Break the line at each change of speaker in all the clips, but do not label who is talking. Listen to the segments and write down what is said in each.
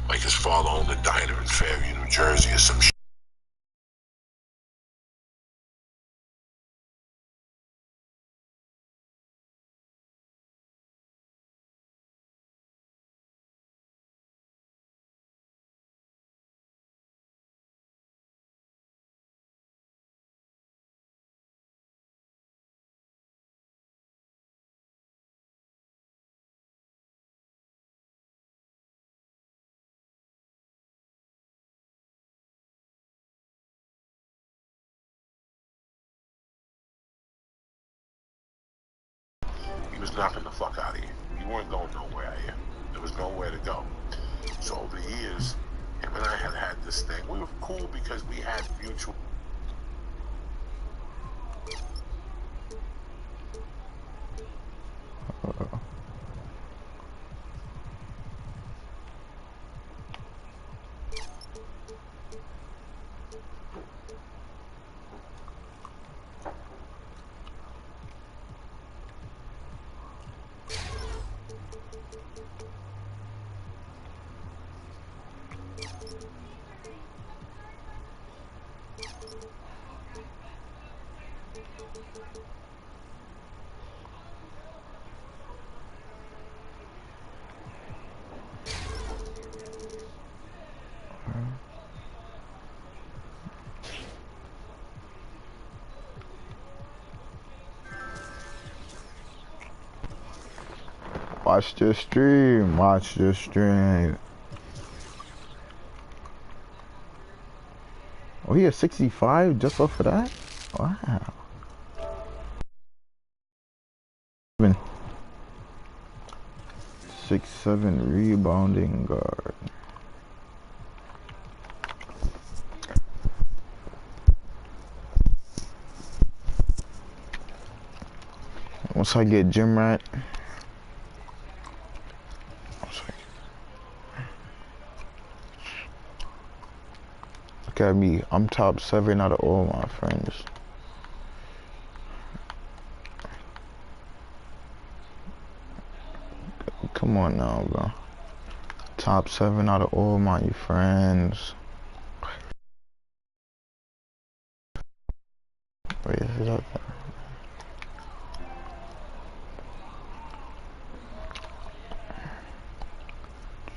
Like his father owned a diner in Fairview, New Jersey, or some shit. He was knocking the fuck out of you. You weren't going nowhere here. There was nowhere to go. So over the years, him and I had this thing. We were cool because we had mutual.
Watch this stream. Watch this stream. Oh, he has 65 just off of that? Wow. 6'7" rebounding guard. Once I get gym rat. Look at me. I'm top 7 out of all my friends. Come on now, bro. Top 7 out of all my friends. Wait, is it up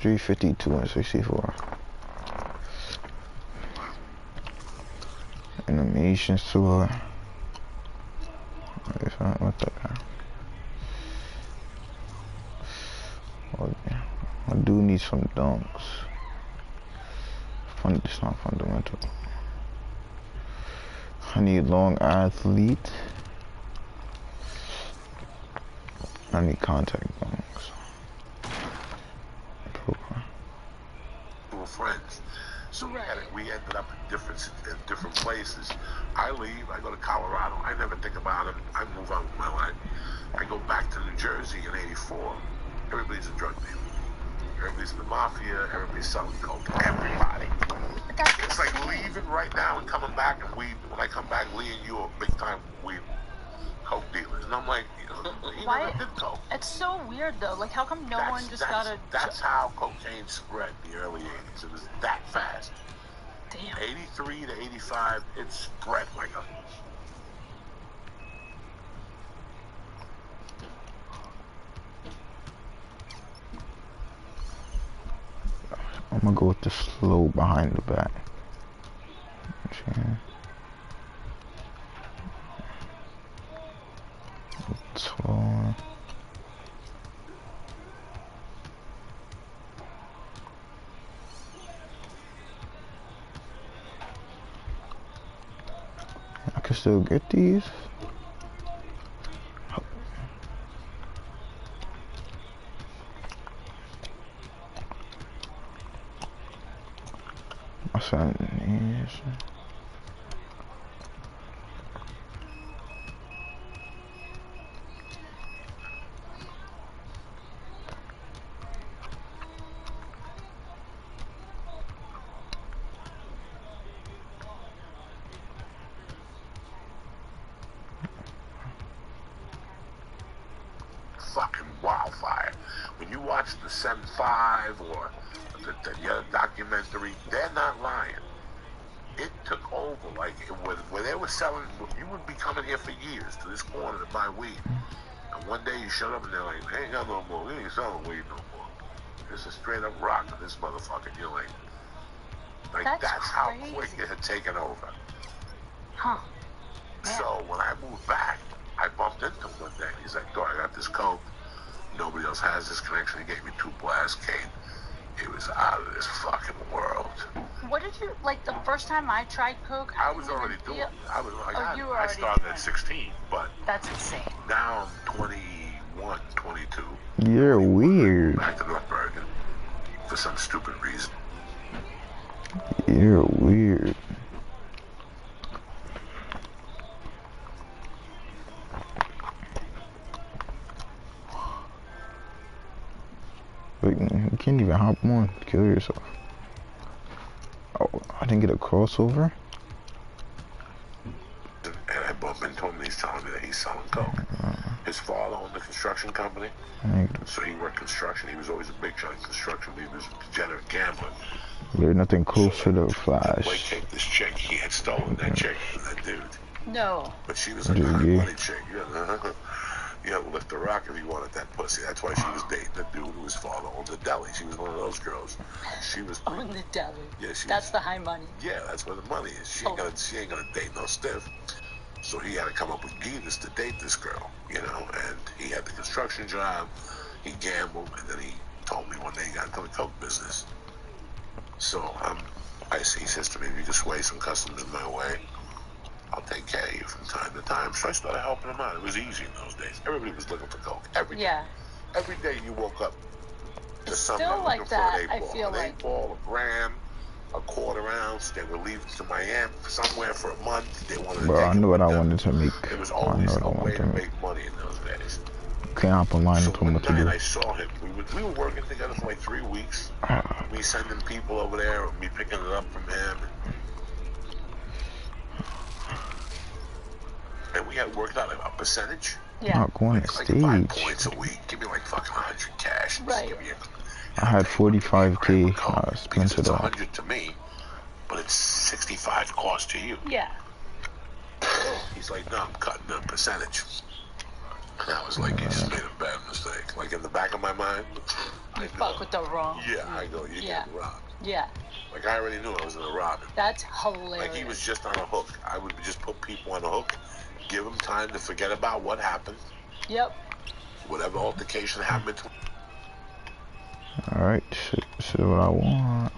there? $352 and 64. Animations to her. What the hell? Oh, yeah. I do need some dunks. It's not fundamental. I need long athlete. I need contact dunks.
We were friends. So we ended up in different places. I leave, I go to Colorado, I never think about him, I move on with my life. I go back to New Jersey in '84. Everybody's a drug dealer. Everybody's in the mafia, everybody's selling coke. Everybody. It's like leaving right now and coming back, and when I come back, Lee and you are big time weed coke dealers. And I'm like, you never did coke.
It's so weird though. Like, how come no one just got a...
That's how cocaine spread in the early 80s. It was that fast.
Damn.
83 to 85, it spread like a...
I'm gonna go with the slow behind the back. Okay. Slow. I can still get these. What's that?
Fucking wildfire. When you watch the Sen 5 or the other documentary, they're not lying. It took over, like, where they were selling, you would be coming here for years to this corner to buy weed. And one day you showed up and they're like, they ain't got no more, we ain't selling weed no more. It's a straight up rock to this motherfucker. You're like that's how quick it had taken over.
Huh.
So when I moved back, I bumped into him one day. He's like, I got this coke. Nobody else has this connection. He gave me 2 blasts, Kane. It was out of this fucking world.
What did you, like, the first time I tried coke?
I was already doing it. I was like, I started at 16, but
that's insane.
Now I'm 21, 22.
You're weird.
Back to North Bergen for some stupid reason.
You're weird. Wait, you can't even hop on. Kill yourself. Oh, I didn't get a crossover.
And I bump into him and he's telling me that he's selling coke. His father owned a construction company, so he worked construction. He was always a big shot in construction. He was a degenerate gambler.
There's nothing close to the Flash.
Placate this chick. He had stolen that chick from that dude.
No.
But she was a good money chick. You had to lift the rock if you wanted that pussy. That's why she was dating the dude whose father owned the deli. She was one of those girls. She was
owned the deli.
Yeah,
that's the high money.
Yeah, that's where the money is. She ain't gonna date no stiff. So he had to come up with Givas to date this girl, you know. And he had the construction job. He gambled, and then he told me one day he got into the coke business. So he says to me, if you can sway some customers my way, I'll take care of you from time to time. So I started helping him out. It was easy in those days. Everybody was looking for coke. Every day. Every day you woke up to something looking for an 8-ball. An 8-ball, a gram, a quarter ounce. They were leaving to Miami somewhere for a month. They wanted to
Bro, I knew what I wanted to make.
There was always a way to make money in those days.
Can't hop online and tell him what to do.
I saw him. We were working together for like 3 weeks. Me sending people over there, or me picking it up from him. And we had worked out a percentage.
Yeah.
Not going to stage.
5 points a week. Give me like fucking 100 cash.
Right.
I had 45K. Spent it all.
100 to me, but it's 65 cost to you.
Yeah.
He's like, no, I'm cutting the percentage. And I was like, you just made a bad mistake. Like in the back of my mind,
you fuck with the wrong.
Yeah, I go, you're getting robbed.
Yeah.
Like I already knew I was gonna rob him.
That's hilarious.
Like he was just on a hook. I would just put people on a hook, give them time to forget about what happened.
Yep.
Whatever altercation happened.
Alright, this is what I want.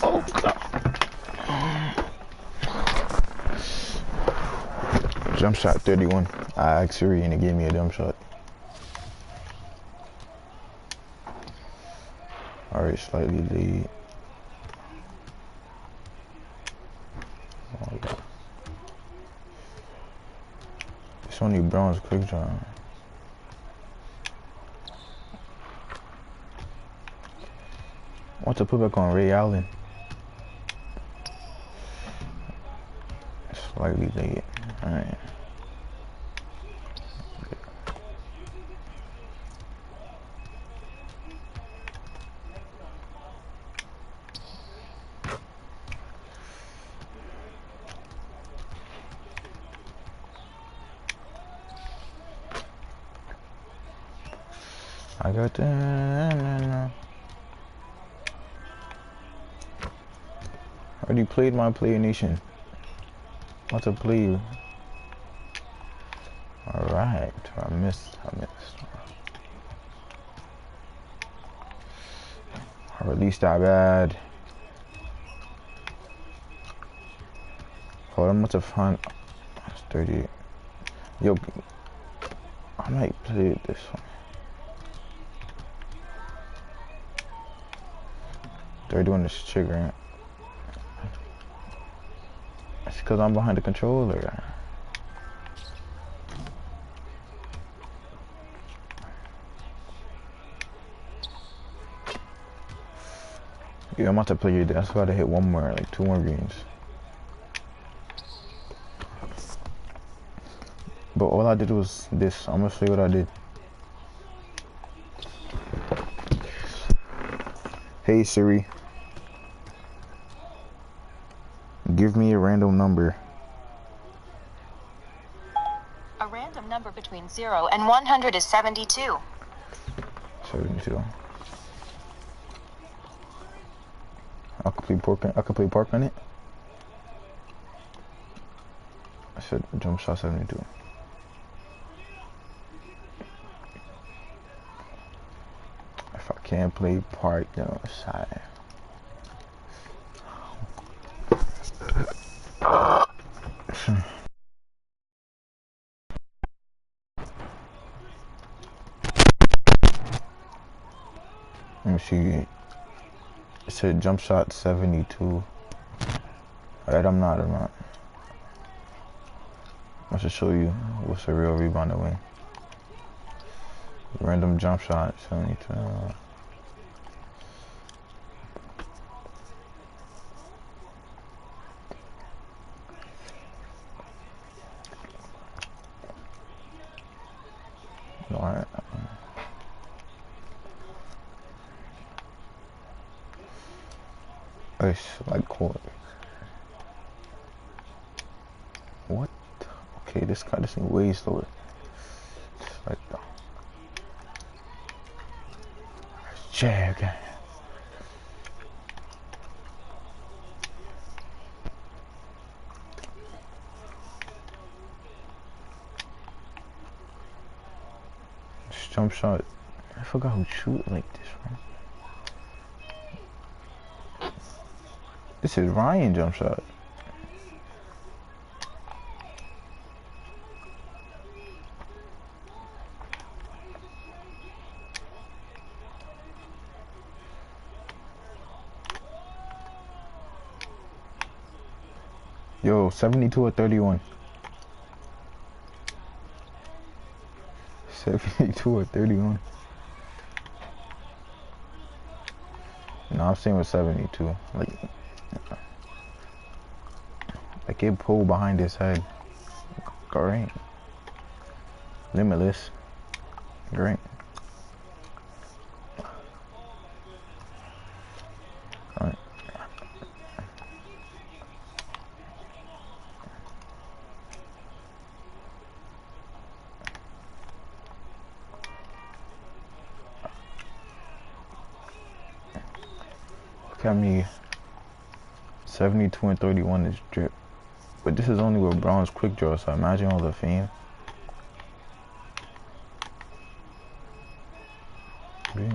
Oh God. Jump shot 31. I asked Siri and it gave me a jump shot. Alright, slightly lead. Oh, God. It's only bronze quick draw. I want to put back on Ray Allen. Slightly late. Alright. I got that. I already played my Player Nation. What's a play? Alright, I missed. I released that bad. Hold on, what's a fun? That's 38. Yo, I might play it this one. 31 is triggering. It's because I'm behind the controller. Yeah, I'm about to play you. That's why I hit one more, like 2 more greens. But all I did was this. I'm gonna show you what I did. Hey Siri, give me a random number.
A random number between 0 and 100 is 72.
72. I could play park on it. I said jump shot 72. If I can't play park, then I'm shy. Let me see. It said jump shot 72. Alright, I'm not. I should show you what's a real rebound win. Random jump shot 72. Alright. It's like cool. What? Okay, this thing way slower. It's like jag. This jump shot. I forgot who shoot like this, man. This is Ryan jump shot. Yo, 72 or 31. 72 or 31. No, I'm saying with 72. Like it pulled behind his head. Great. Limitless. Great. Alright. Look at me. 72 and 31 is drip. But this is only with Brown's quick draw, so imagine all the fame. Great.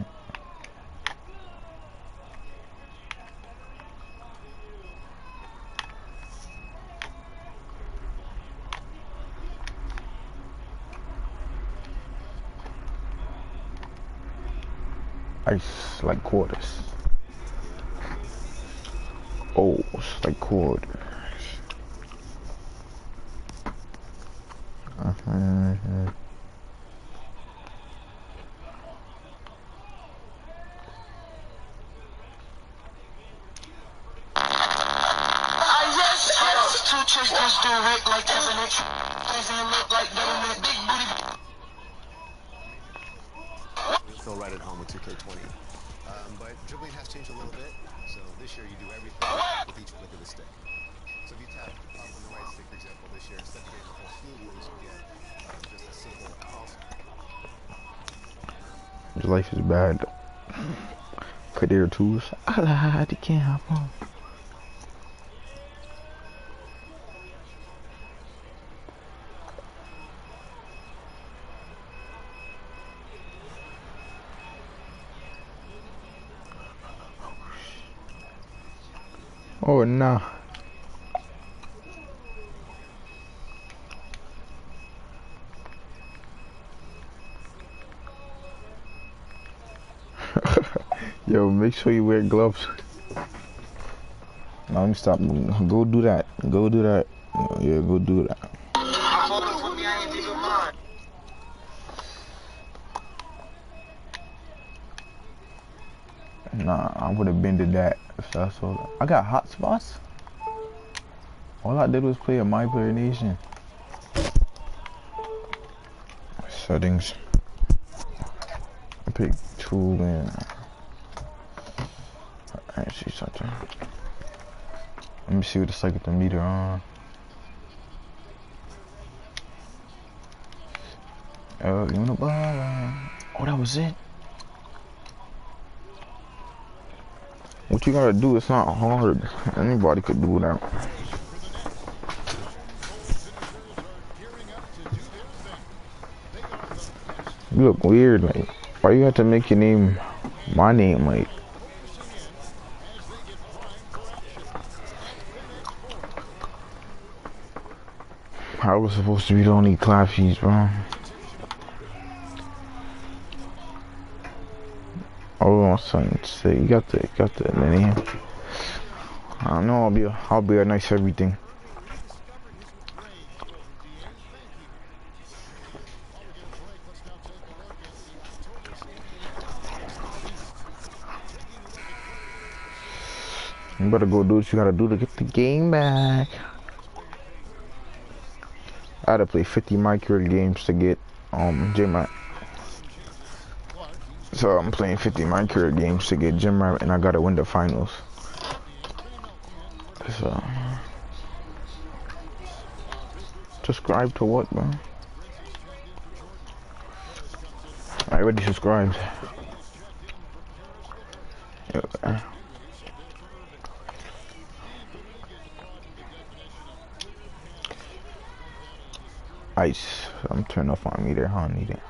Ice like quarters. Oh, it's like quarters.
Feel right at home with 2K20. But dribbling has changed a little bit. So this year you do everything with each flick of the stick. So if you tap up on the right stick, for example, this year, instead of getting the whole slew moves, you get just a simple pulse.
His life is bad. Career tools. I can't hop on. Oh nah. Yo, make sure you wear gloves. Now let me stop. Go do that. Go do that. Yeah, go do that. Nah, I would have been to that if that's all. I got hot spots. All I did was play a My Player Nation. Settings. Pick tool and I see something. Let me see what it's like with the meter on. Oh, that was it. What you gotta do, it's not hard. Anybody could do that. You look weird, like, why you have to make your name my name, like? I was supposed to be the only clapsies, bro. Oh, son, say you got the name. I know I'll be a nice everything. You better go do what you gotta do to get the game back. I had to play 50 micro games to get gym rat. So I'm playing 50 micro games to get gym rat, and I gotta win the finals. So subscribe to what, bro? I already subscribed. Yeah. Ice. I'm turning off my meter. I don't need it.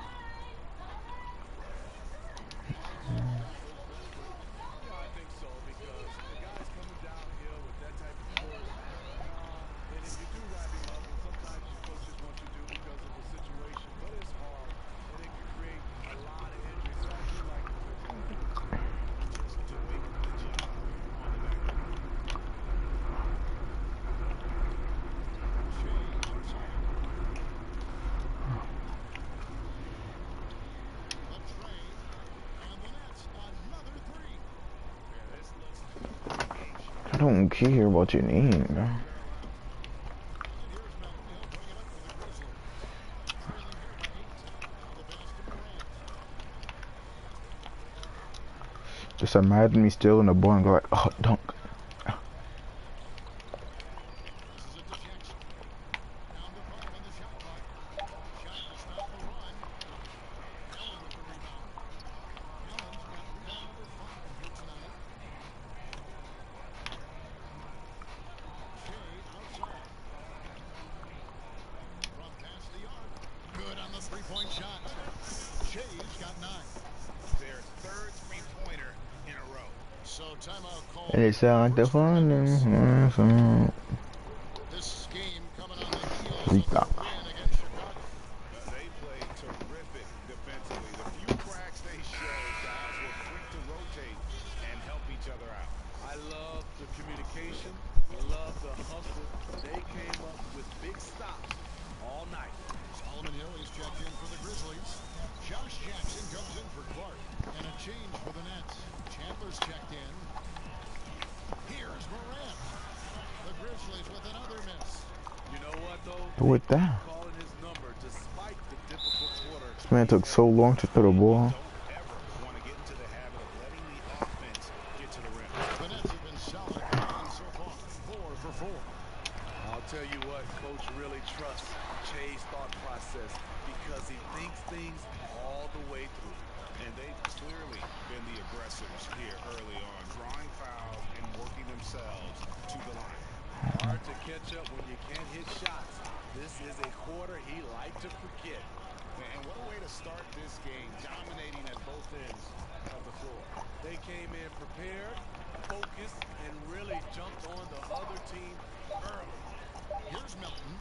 I don't care about your name, bro. Just imagine me still in the ball and go like, oh, dunk. And it sound like the fun.
This game coming on the heels of a win against Chicago.
They played terrific defensively. The few cracks they showed, guys, were quick to rotate and help each other out.
I love the communication. I love the hustle. They came up with big stops all night.
Solomon Hill is checked in for the Grizzlies. Josh Jackson comes in for Clark. And a change for the Nets. Chandler's checked in. Here's Morant. The Grizzlies with another miss.
You know what, though?
Who with that?
Calling his number despite the difficult quarter.
This man took so long to throw the ball.
Don't ever want to get into the habit of letting the offense get to the rim.
The Nets have been solid so far. 4 for 4.
I'll tell you what, Coach really trusts Che's thought process because he thinks things all the way through.
And they've clearly been the aggressors here early on, drawing fouls and working themselves to the line.
Hard to catch up when you can't hit shots. This is a quarter he liked to forget.
And what a way to start this game, dominating at both ends of the floor.
They came in prepared, focused, and really jumped on the other team early.
Here's Milton.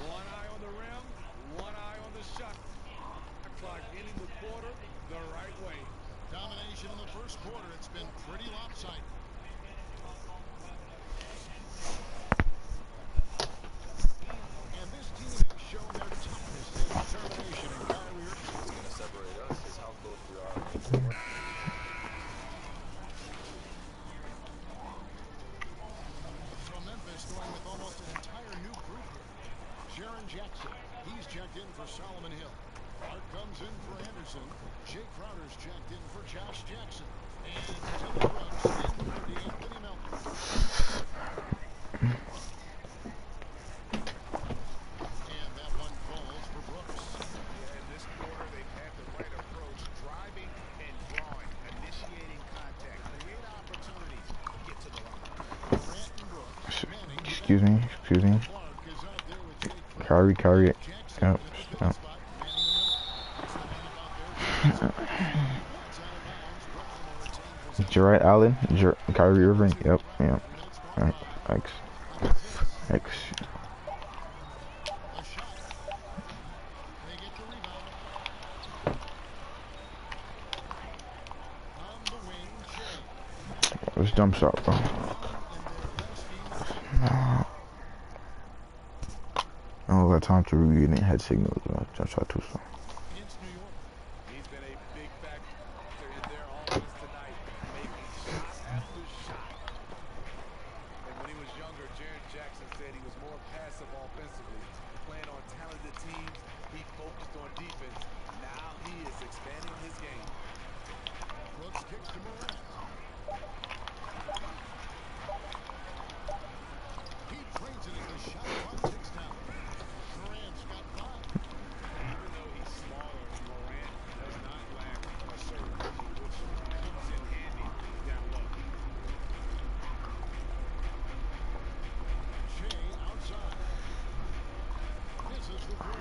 One eye on the rim, one eye on the shot. Clock ending the quarter the right way.
Domination in the first quarter. It's been pretty lopsided. And this team has shown their toughness He's checked in for Solomon Hill. Clark comes in for Anderson. Jay Crowder's checked in for Josh Jackson. And Dylan Brooks in for D'Anthony Melton. And that one falls for Brooks.
Yeah, in this quarter, they've had the right approach, driving and drawing, initiating contact, create opportunities, get to the line.
Durant and Brooks. Manning.
Excuse me.
Clark is out there with Jay Crowder.
Carry it.
Jackson
Yep.
at the pivot
Yep.
spot. Manning in the middle. It's the handoff there. It's out of bounds. Brooklyn will retain possession.
Jarrett Allen. Kyrie Irving. Yep. Yep. Yep. X. X.
A shot. They get the rebound. On the wing, Shea.
Let's jump shot, bro.
In their best team.
I don't got time to read any head signals. Jump shot too slow.
Against New York.
He's been a big factor in their offense tonight, making shot after shot. And when he was younger, Jaren Jackson said he was more passive offensively. Playing on talented teams, he focused on defense. Now he is expanding his game.
Brooks kicks to Morant. He trains it as the shot clock ticks down. Morant's got 5.
Even though he's smaller, Morant does not lack assertiveness, which comes in handy down low.
Shea outside. Misses the 3.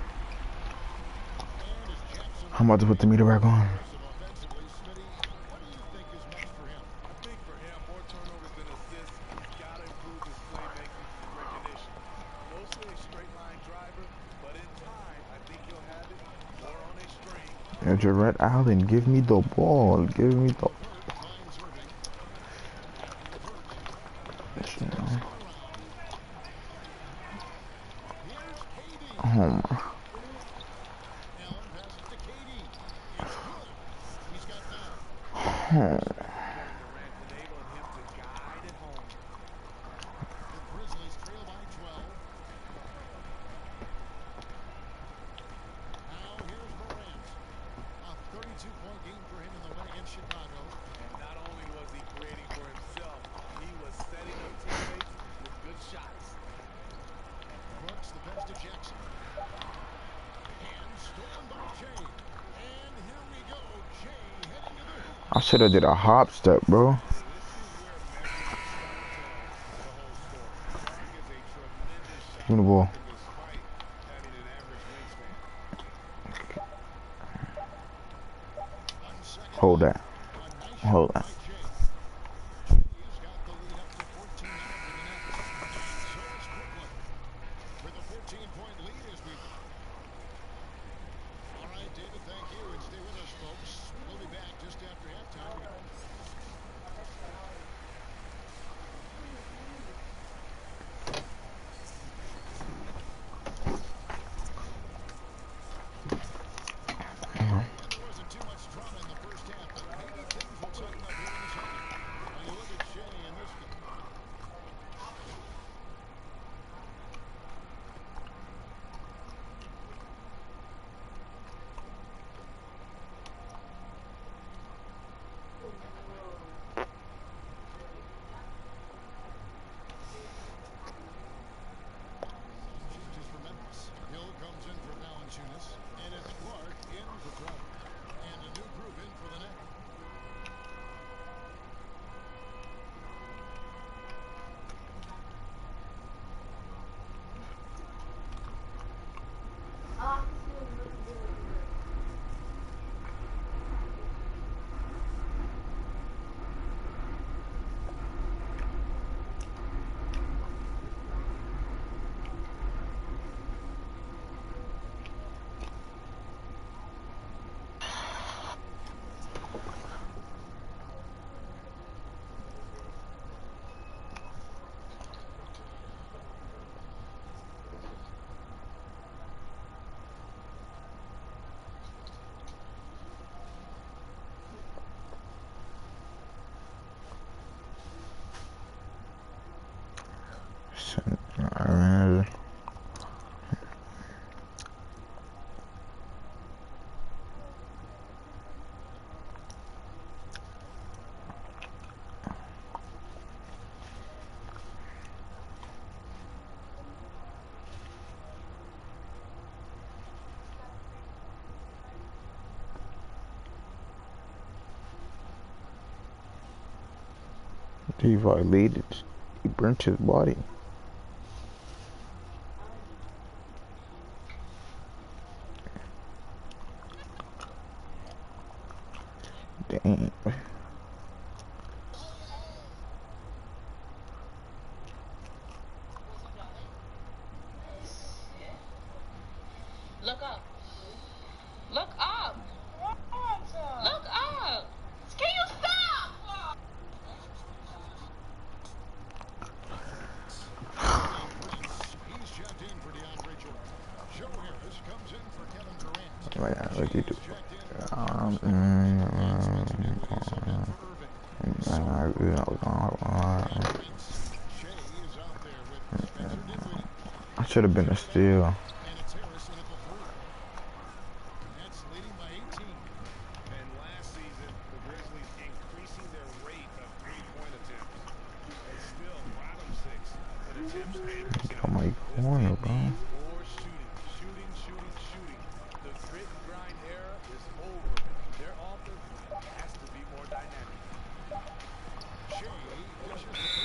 And as Jackson
I'm about to put the meter back on.
offensively, Smitty, what do you think is most for him?
I think for him, more turnovers than assists. He's got to improve his playmaking and recognition. Mostly a straight line driver, but in time, I think he'll have it more on a string.
Yeah, Jarrett Allen, give me the ball. Give me the.
Finds Irving. Here's KD.
Oh my.
Allen passes to KD. It's good. He's got 9.
Oh.
Durant enabling him to guide at home.
The Grizzlies trail by 12. Now here's Morant. A 32-point game for him in the win against Chicago.
And not only was he creating for himself, he was setting up teammates with good shots.
Brooks the pass to Jackson. And stolen by Jay. And here we go. Jay heading to the hoop.
I should have did a hop step, bro.
This is where measurements start to tell the whole story. Clark is a tremendous shot
Give me the ball.
despite having an average wingspan.
On second
Hold
down,
that.
a nice
Hold
shot
that.
by Jay. He's got the lead up to 14 now for the Nets. And so is Brooklyn. With a 14-point lead as we... All right, David, thank you. And stay with us, folks. We'll be back just after halftime. And there wasn't too much drama in the first half, but maybe things will tighten up here
He violated. He burnt his body. Dang.
Look up. Look up. Look up. Can you stop?
He's checked in for DeAndre Jordan. Joe Harris comes in for Kevin Durant.
Right now, what do you do? I should have been a steal.
And it's Harris in at the 3. Nets leading by 18.
And last season, the Grizzlies increasing their rate of three-point attempts. And still, bottom 6 in attempts and
Oh my corner, bro.
more shooting. The grit and grind era is over. Their offense has to be more dynamic.
Shea dishes the first.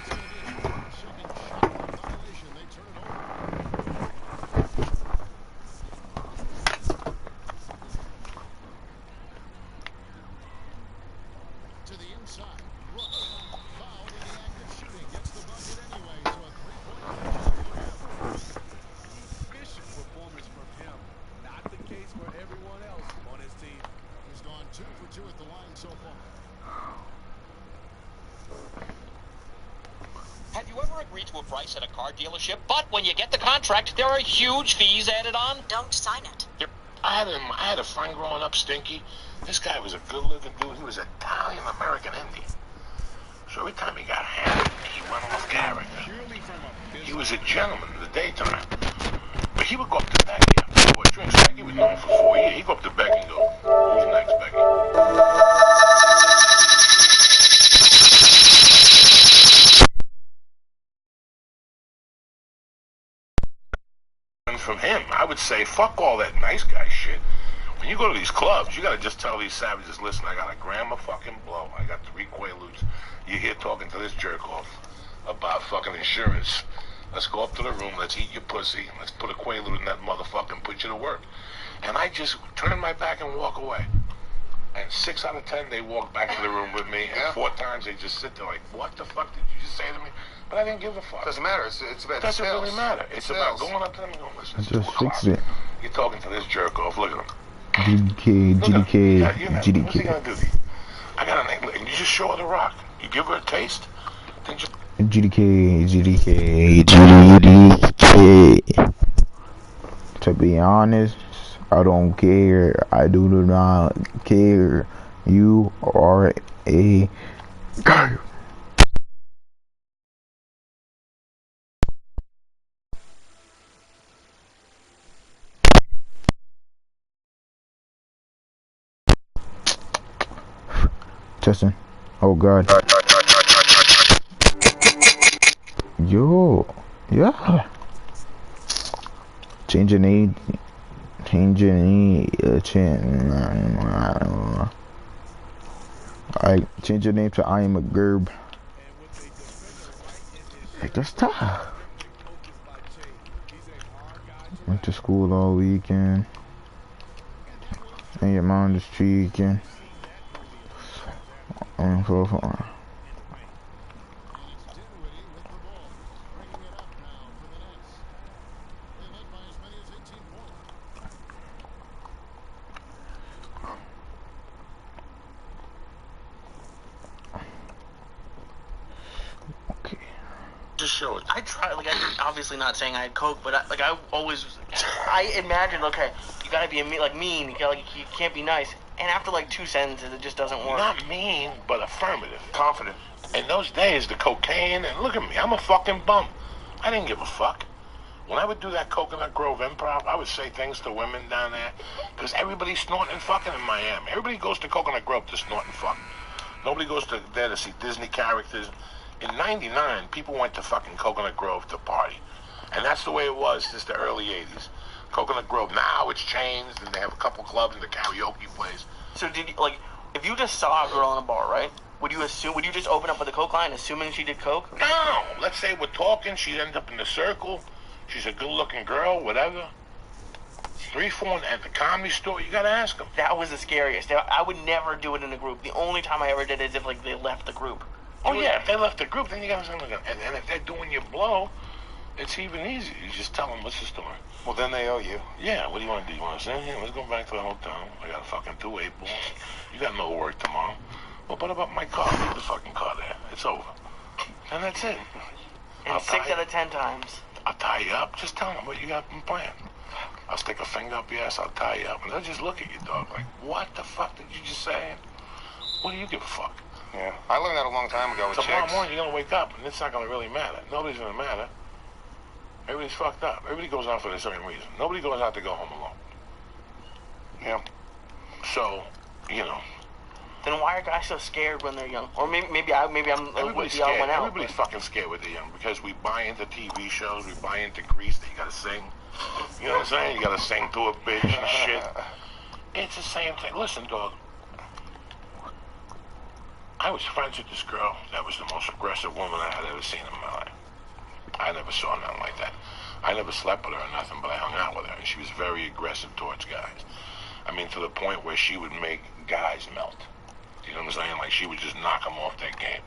It's going to be a 12-second shot violation. They turn it over. To the inside. Brooks. Fouled in the act of shooting. Gets the bucket anyway. So a 3-point conversion.
Efficient performance from him. Not the case for everyone else on his team.
He's gone 2 for 2 at the line so far.
Have you ever agreed to a price at a car dealership, but when you get the contract, there are huge fees added on?
Don't sign it.
I had a friend growing up, Stinky. This guy was a good-looking dude. He was Italian-American Indian. So every time he got hammered, he went off character. He was a gentleman in the daytime. But he would go up to Becky after 4 drinks. Becky was known for 4 years. He'd go up to Becky and go, "Who's next, Becky?" From him, I would say, fuck all that nice guy shit. When you go to these clubs, you gotta just tell these savages, listen, I got a gram of fucking blow. I got 3 Quaaludes. You're here talking to this jerk off about fucking insurance. Let's go up to the room, let's eat your pussy, let's put a Quaalude in that motherfucker and put you to work. And I just turn my back and walk away. And 6 out of 10, they walk back to the room with me. And 4 times, they just sit there like, what the fuck did you just say to me? But I didn't give a fuck.
Doesn't matter. It's about
Doesn't
sales.
really matter. It's about going up to them and going, listen, it's 2
Just
o'clock.
fix it.
You're talking to this jerk off. Look at him.
GDK, GDK,
What's he
GDK.
gonna do? I got an and you just show her the rock. You give her a taste. Then you
GDK, GDK, GDK. To be honest, I don't care. I do not care. You are a guy. Testing. Oh God. Yo. Yeah. Changing age. I change your name to I am a Gerb. Hey, that's tough. Went to school all weekend. And your mom is cheeking. So far.
just show it.
I try, like, I obviously not saying I had coke, but I always, I imagined, okay, you gotta be mean, you can't be nice, and after like 2 sentences, it just doesn't work.
Not mean, but affirmative, confident. In those days, the cocaine, and look at me, I'm a fucking bum. I didn't give a fuck. When I would do that Coconut Grove improv, I would say things to women down there, because everybody's snorting and fucking in Miami. Everybody goes to Coconut Grove to snort and fuck. Nobody goes there to see Disney characters. In '99, people went to fucking Coconut Grove to party. And that's the way it was since the early 80s. Coconut Grove, now it's changed, and they have a couple clubs and the karaoke place.
So did you, If you just saw a girl in a bar, right? Would you just open up with a coke line, assuming she did coke?
No. Let's say we're talking. She ends up in the circle. She's a good-looking girl, whatever. 3-4 at the Comedy Store. You gotta ask them.
That was the scariest. I would never do it in a group. The only time I ever did it is if like they left the group.
Oh yeah, if they left the group, then you gotta say, and if they're doing your blow, it's even easier. You just tell them what's the story.
Well, then they owe you.
Yeah. What do you want to do? You want to say, hey, let's go back to the hotel. I got a fucking 2 8 balls. You got no work tomorrow. Well, what about my car? Leave the fucking car there. It's over. And that's it.
And 6 out of 10 times.
I'll tie you up. Just tell them what you got planned. I'll stick a finger up your ass. I'll tie you up. And they'll just look at you, dog, like, what the fuck did you just say? What do you give a fuck?
Yeah. I learned that a long time ago with
Tomorrow
chicks.
morning, you're going to wake up, and it's not going to really matter. Nobody's going to matter. Everybody's fucked up. Everybody goes out for a certain reason. Nobody goes out to go home alone.
Yeah.
So, you know.
Then why are guys so scared when they're young? Or maybe I'm
Everybody's
with the odd
scared.
one out.
Everybody's fucking scared with the young because we buy into TV shows. We buy into Grease that you got to sing. You know what I'm saying? You got to sing to a bitch and shit. It's the same thing. Listen, dog. I was friends with this girl that was the most aggressive woman I had ever seen in my life. I never saw nothing like that. I never slept with her or nothing, but I hung out with her, and she was very aggressive towards guys. I mean, to the point where she would make guys melt. You know what I'm saying? Like, she would just knock them off their game.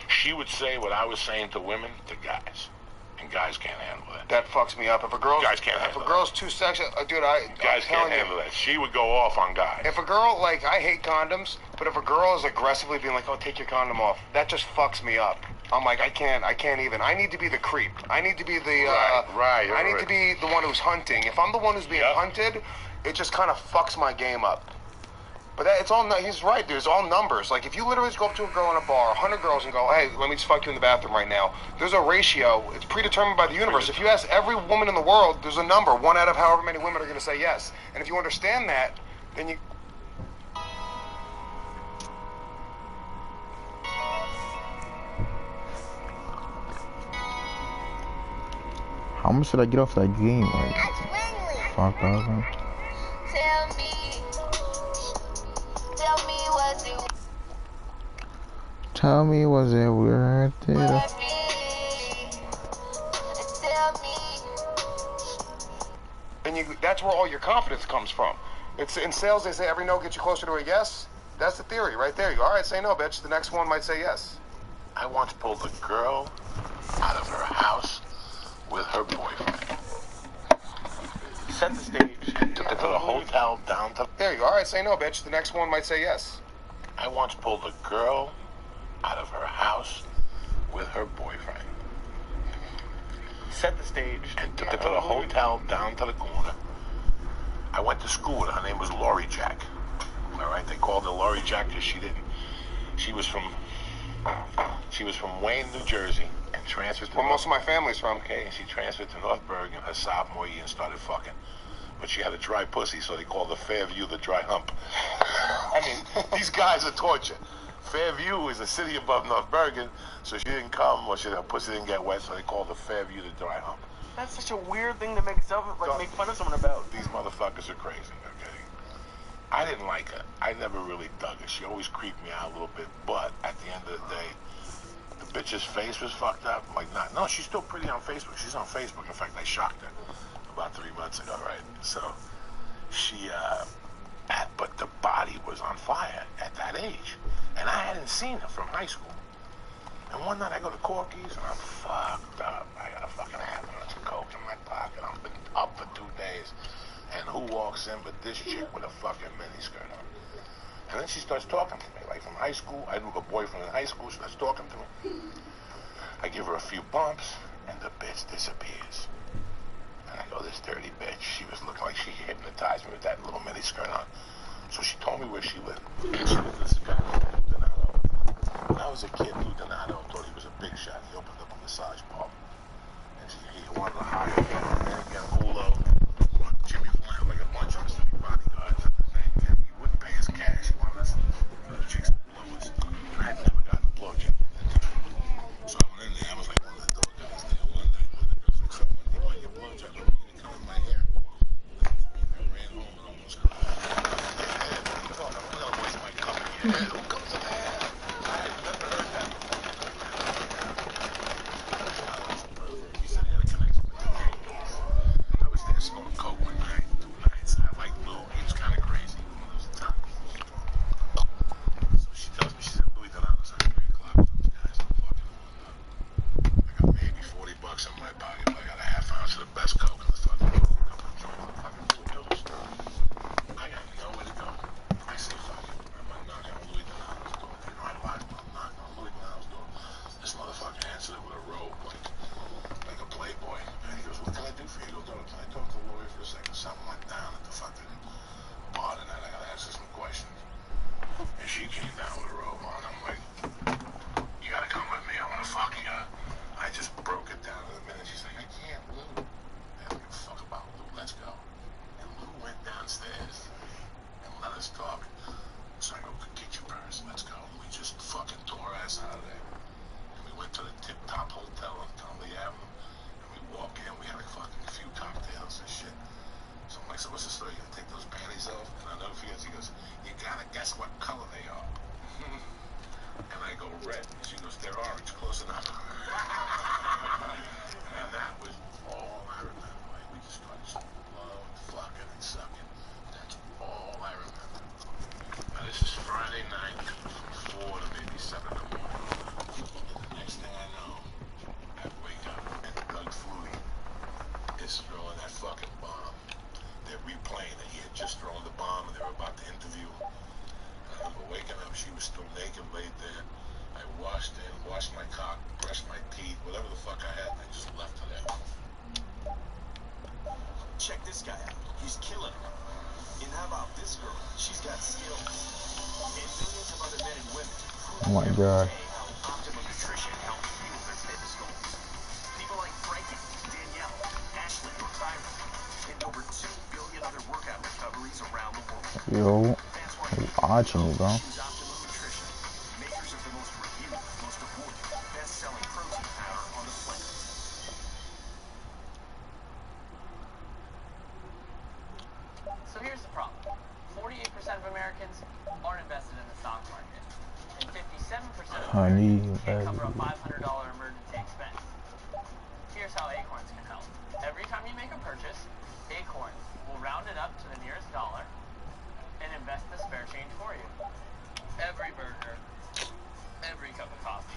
She would say what I was saying to women to guys, and guys can't handle that.
That fucks me up. If a girl's too sexual, dude,
guys can't handle that. She would go off on guys.
If a girl, like, I hate condoms, but if a girl is aggressively being like, oh, take your condom off, that just fucks me up. I'm like, I can't even. I need to be the creep. I need to be the, I need to be the one who's hunting. If I'm the one who's being hunted, it just kind of fucks my game up. But it's all, he's right, dude. It's all numbers. Like, if you literally just go up to a girl in a bar, 100 girls, and go, hey, let me just fuck you in the bathroom right now, there's a ratio. It's predetermined by the universe. If you ask every woman in the world, there's a number. 1 out of however many women are going to say yes. And if you understand that, then you...
How much should I get off that game? Like, fuck up. Tell me, was it worth it?
And that's where all your confidence comes from. It's in sales. They say every no gets you closer to a yes. That's the theory right there. You go, all right, say no, bitch. The next one might say yes.
I once pulled a girl out of her house with her boyfriend.
Set the stage.
Took her to the hotel down to...
There you go. All right, say no, bitch. The next one might say yes.
I once pulled a girl out of her house with her boyfriend.
Set the stage.
And took her to the hotel down to the corner. I went to school with her. Her name was Lori Jack. All right, they called her Lori Jack because she didn't. She was from Wayne, New Jersey, and transferred to...
Where most of my family's from.
Okay, and she transferred to North Bergen her sophomore year and started fucking. But she had a dry pussy, so they called her Fairview the dry hump. I mean, these guys are torture. Fairview is a city above North Bergen, so she didn't come, or her pussy didn't get wet, so they called her Fairview the dry hump.
That's such a weird thing to make fun of someone about.
These motherfuckers are crazy, okay? I didn't like her. I never really dug her. She always creeped me out a little bit, but at the end of the day, the bitch's face was fucked up. Like, no, she's still pretty on Facebook. She's on Facebook. In fact, I shocked her about 3 months ago, right? So, she, but the body was on fire at that age. And I hadn't seen her from high school. And one night I go to Corky's and I'm fucked up. I got a fucking half ounce of coke in my pocket. I've been up for 2 days. And who walks in but this chick with a fucking miniskirt on? And then she starts talking to me, like from high school. I knew her boyfriend in high school. She starts talking to me. I give her a few bumps, and the bitch disappears. And I go, this dirty bitch. She was looking like she hypnotized me with that little miniskirt on. So she told me where she lived. She lived in this guy, Lou Donato. When I was a kid, Lou Donato thought he was a big shot. He opened up a massage parlor. And he wanted to hire Angulo, Jimmy Flan, like a bunch of us to be bodyguards. And he wouldn't pay us cash. He wanted us, the chicks to blow us. And I had never gotten a blowjob. So I went in there. I was like one of the dog guys there one night. One of the girls like, so when you want your blowjob, I want you to come in my hair. I ran home and almost cried. I'm gonna waste my coming Who comes to that? I had never heard that. He said he had a connection with the Yankees. I was there smoking coke one night, 2 nights. I like Lou. He was kind of crazy. It was a time. So she tells me, she said, Louis Donato's at 3 o'clock with those guys. I'm fucking warmed up. I got maybe $40 in my pocket. I got a half ounce of the best coke in the fucking room. A couple of joints. I'm fucking Louis Donato's. I got nowhere to go. I said, fuck it. I'm not knocking on Louis Donato's door. You know, I lied. I'm knocking on Louis Donato's door. This motherfucker answered it with a robe, like a playboy. And he goes, what can I do for you? He goes, no, can I talk to Lori for a second? Something went down at the fucking bar tonight. I gotta ask her some questions. And she came down with a robe on. I'm like, you gotta come with me. I wanna fuck you. I just broke it down in a minute. She's like, I can't, Lou. I don't give a fuck about Lou. Let's go. And Lou went downstairs and let us talk. So I go, get your purse. Let's go. And we just fucking tore our ass out of there. And we went to the Tip Top Hotel on Conley Avenue. And we walk in. We had a fucking few cocktails and shit. So I'm like, so what's the story? You gonna take those panties off? And I know he goes, you gotta guess what color they are. And I go, red. And she goes, they're orange. Close enough. And that was all I remember. Like, we just started blowing, fucking, and sucking. That's all I remember. Now, this is Friday night from 4 to maybe 7 in the morning. And the next thing I know, I wake up and Doug Flutie is throwing that fucking bomb. They're replaying it. He had just thrown the bomb and they were about to interview him. And I remember waking up, she was still naked, laid there. I washed my cock, brushed my teeth, whatever the fuck I had, and I just left her there.
Check this guy out. He's killing it. And how about this girl? She's got skills. And millions of other men and women
Oh my God.
how Optimum Nutrition helps fuel their fitness goals. People like Frankie, Danielle, Ashley, or Tyra, and over 2 billion other workout recoveries around the world.
Yo, watching me, bro.
Choose Optimum Nutrition, makers of the most reviewed, most awarded, best-selling protein powder on the planet.
So here's the problem. 48% of Americans aren't invested in the stock market. And 57% of
Honey,
Americans can't cover a $500 emergency expense. Here's how Acorns can help. Every time you make a purchase, Acorns will round it up to the nearest dollar and invest the spare change for you. Every burger, every cup of coffee,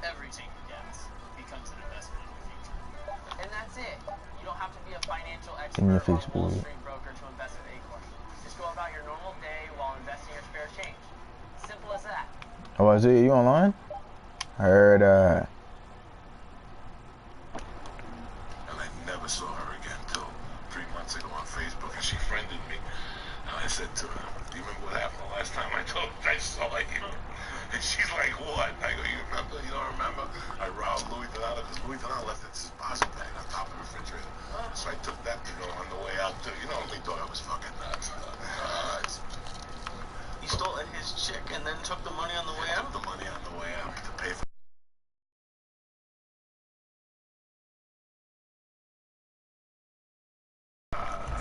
everything you get becomes an investment in the future. And that's it. You don't have to be a financial expert or a Wall Street broker to invest in Acorn. Just go about your normal day while investing your spare change. Simple as that.
Oh, is it you online? I heard
And I never saw her again till 3 months ago on Facebook, and she friended me. And I said to her, do you remember what happened the last time I saw you? And she's like, what? I go, you remember? You don't remember? I robbed Louis Donato because Louis Donato left his deposit bag on top of the refrigerator. So I took that to go on the way out too. You know, they thought I was fucking nuts.
You stole his chick and then took the money on the way out?
Took the money on the way out to pay for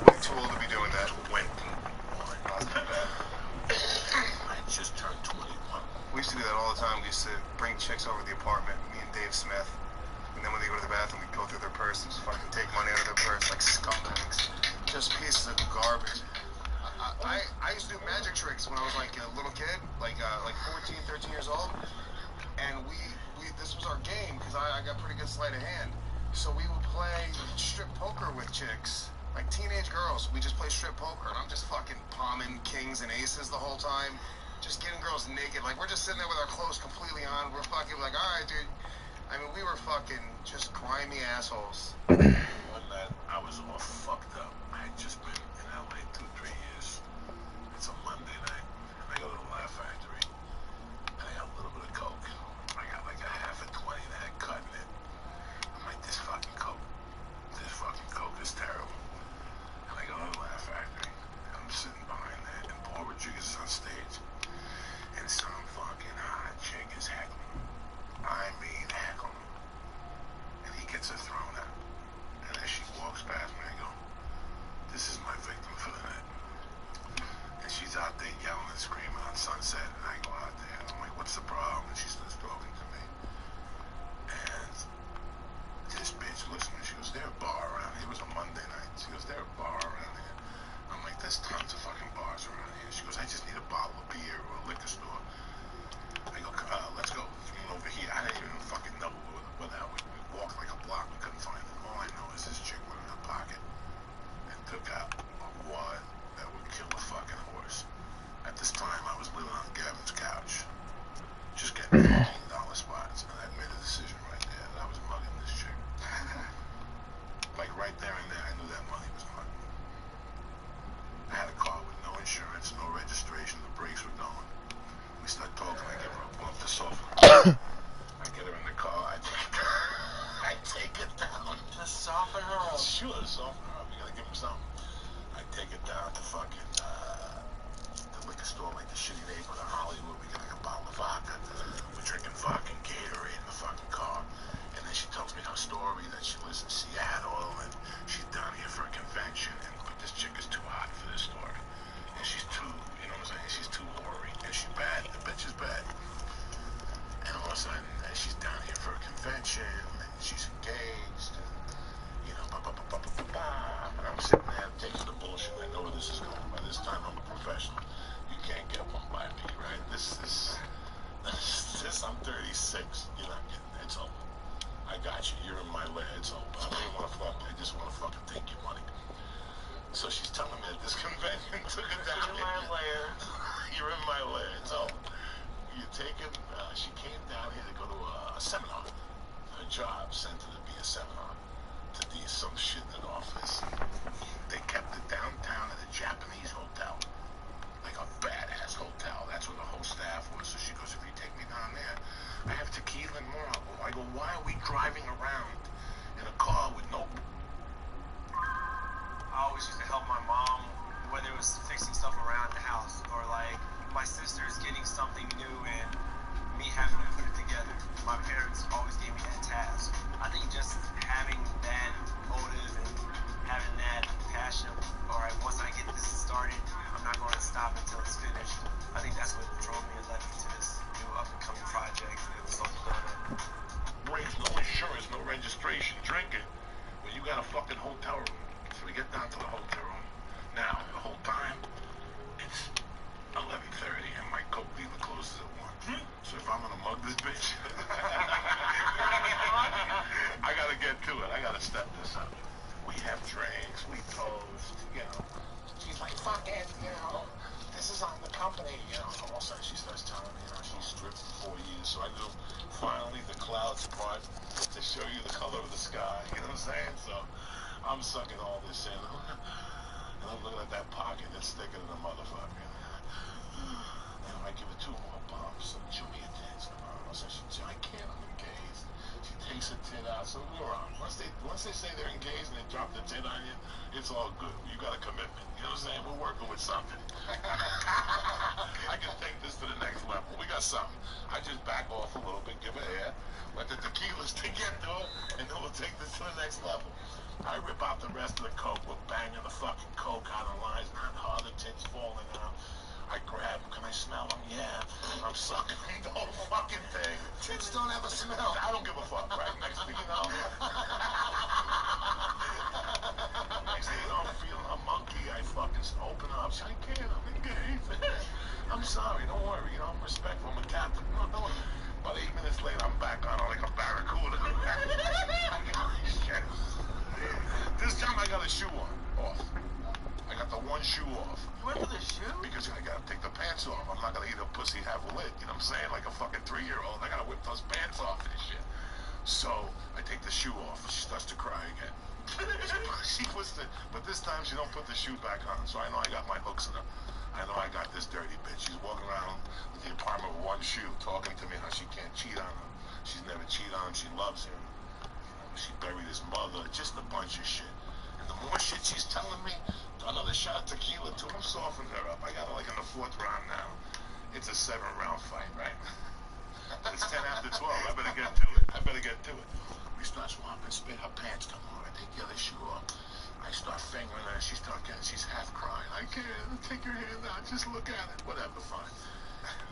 Way too old to be doing that.
21. I just turned 21.
We used to do that all the time. We used to bring chicks over to the apartment, me and Dave Smith. And then when they go to the bathroom, we'd go through their purse and just fucking take money out of their purse like scumbags. Just pieces of garbage. I used to do magic tricks when I was like a little kid, like 14, 13 years old. And this was our game because I got pretty good sleight of hand. So we would play strip poker with chicks. Like teenage girls, we just play strip poker, and I'm just fucking palming kings and aces the whole time, just getting girls naked. Like, we're just sitting there with our clothes completely on. We're fucking like, all right, dude. I mean, we were fucking just grimy assholes.
One night, I was all fucked up. I had just been in LA 2-3 years. It's a Monday night. I go to the Laugh Factory, and I got a little bit of coke. I got like a half a 20 that had cut in it. I'm like, this fucking coke is terrible. And I go to the Laugh Factory, and I'm sitting behind that, and Paul Rodriguez is on stage, and some fucking hot chick is heckling. I mean, heckling. And he gets her thrown out. And as she walks past me, I go, yelling and screaming on Sunset, and I go out there, and I'm like, what's the problem? And she starts talking to me. And this bitch, listen, she goes, there a bar around here? It was a Monday night. She goes, there a bar around here? I'm like, there's tons of fucking bars around here. She goes, I just need a bottle of beer or a liquor store. I go, let's go. Over here. I didn't even fucking know what that was. We walked like a block. We couldn't find it. All I know is this chick went in her pocket and took out a wad that would kill a fucking horse. At this time, I was living on Gavin's couch, just getting $15 spots, and I made a decision right there that I was mugging this chick. Like right there and there, I knew that money was mine. I had a car with no insurance, no registration. The brakes were going. We start talking. I give her a bump to soften her. I get her in the car. I take it down.
To soften her up.
Sure, to soften her up. You gotta give him something. I take it down to fucking the liquor store, like the shitty neighborhood of Hollywood. We get like a bottle of vodka. We're drinking fucking Gatorade in the fucking car. And then she tells me her story that she lives in Seattle and she's down here for a convention. And this chick is too hot for this story. And she's too, you know what I'm saying? She's too hoary. And she's bad. The bitch is bad. And all of a sudden, she's down here for a convention, and she's engaged, and, you know, and I'm sitting there taking the bullshit. I know where this is going. By this time, I'm a professional. You can't get one by me, right? This, I'm 36. You're not getting it. It's over. I got you. You're in my lair. It's over. I don't even want to fuck you. I just want to fucking take your money. So she's telling me that this convention took it down.
You're in my lair.
You're in my lair. It's over. You're taking, she came down here to go to a seminar. Her job sent her to be a seminar, to do some shit in an office. They kept it downtown at a Japanese hotel, like a badass hotel. That's where the whole staff was. So she goes, if you take me down there, I have tequila and more alcohol. I go, why are we driving around in a car with no...
I always used to help my mom, whether it was fixing stuff around the house or like my sister's getting something new and me having to put it together. My parents always gave me that task. I think just having that motive and having that passion, all right, once I get this started, I'm not going to stop until it's finished. I think that's what drove me and led me to this new up-and-coming project. It was something done.
Brakes, no insurance, no registration, drinking. Well, you got a fucking hotel room. So we get down to the hotel room. Now, the whole time, it's 11:30 and my Coke dealer closes at 1. So if I'm gonna mug this bitch, I gotta get to it. I gotta step this up. We have drinks, we toast, you know. She's like, fuck it, you know. This is on the company, you know. So all of a sudden she starts telling me, you know, she's stripped for 4 years. So I knew finally the clouds part to show you the color of the sky. You know what I'm saying? So I'm sucking all this in. And I'm looking at that pocket that's thicker than a motherfucker. And I give it 2 more bumps. So show me your tits tomorrow. So she, I can't, I'm engaged. She takes her tit out. So we're on. Once they say they're engaged and they drop the tit on you, it's all good. You got a commitment. You know what I'm saying? We're working with something. I can take this to the next level. We got something. I just back off a little bit, give her air, let the tequilas to get to it, and then we'll take this to the next level. I rip out the rest of the Coke. We're banging the fucking Coke out of lines, not hard, the tits falling out. I grab them. Can I smell them? Yeah. I'm sucking the whole fucking thing. Tits don't have a smell. I don't give a fuck, right? Next thing you know. Next thing you know, I'm feeling a monkey. I fucking open up. I can't. I'm engaged. I'm sorry. Don't worry. You know, I'm respectful. I'm a captain. No. About 8 minutes later, I'm back on like a barracuda. This time I got a shoe off. I got the one shoe off.
You went for the shoe?
Because I gotta take the pants off. I'm not gonna eat a pussy half a lit. You know what I'm saying? Like a fucking 3-year-old. I gotta whip those pants off and shit. So I take the shoe off. She starts to cry again. She puts but this time she don't put the shoe back on. So I know I got my hooks in her. I know I got this dirty bitch. She's walking around with the apartment with one shoe, talking to me how she can't cheat on him. She's never cheated on him. She loves him. She buried his mother. Just a bunch of shit. And the more shit she's telling me, another shot of tequila too. I'm softening her up. I got her like in the 4th round now. It's a 7-round fight, right? It's 10 after 12. I better get to it. We start swapping spit. Her pants come on. I take the other shoe off. I start fingering her. She's half crying. I care. Take your hand out. Just look at it. Whatever, fine.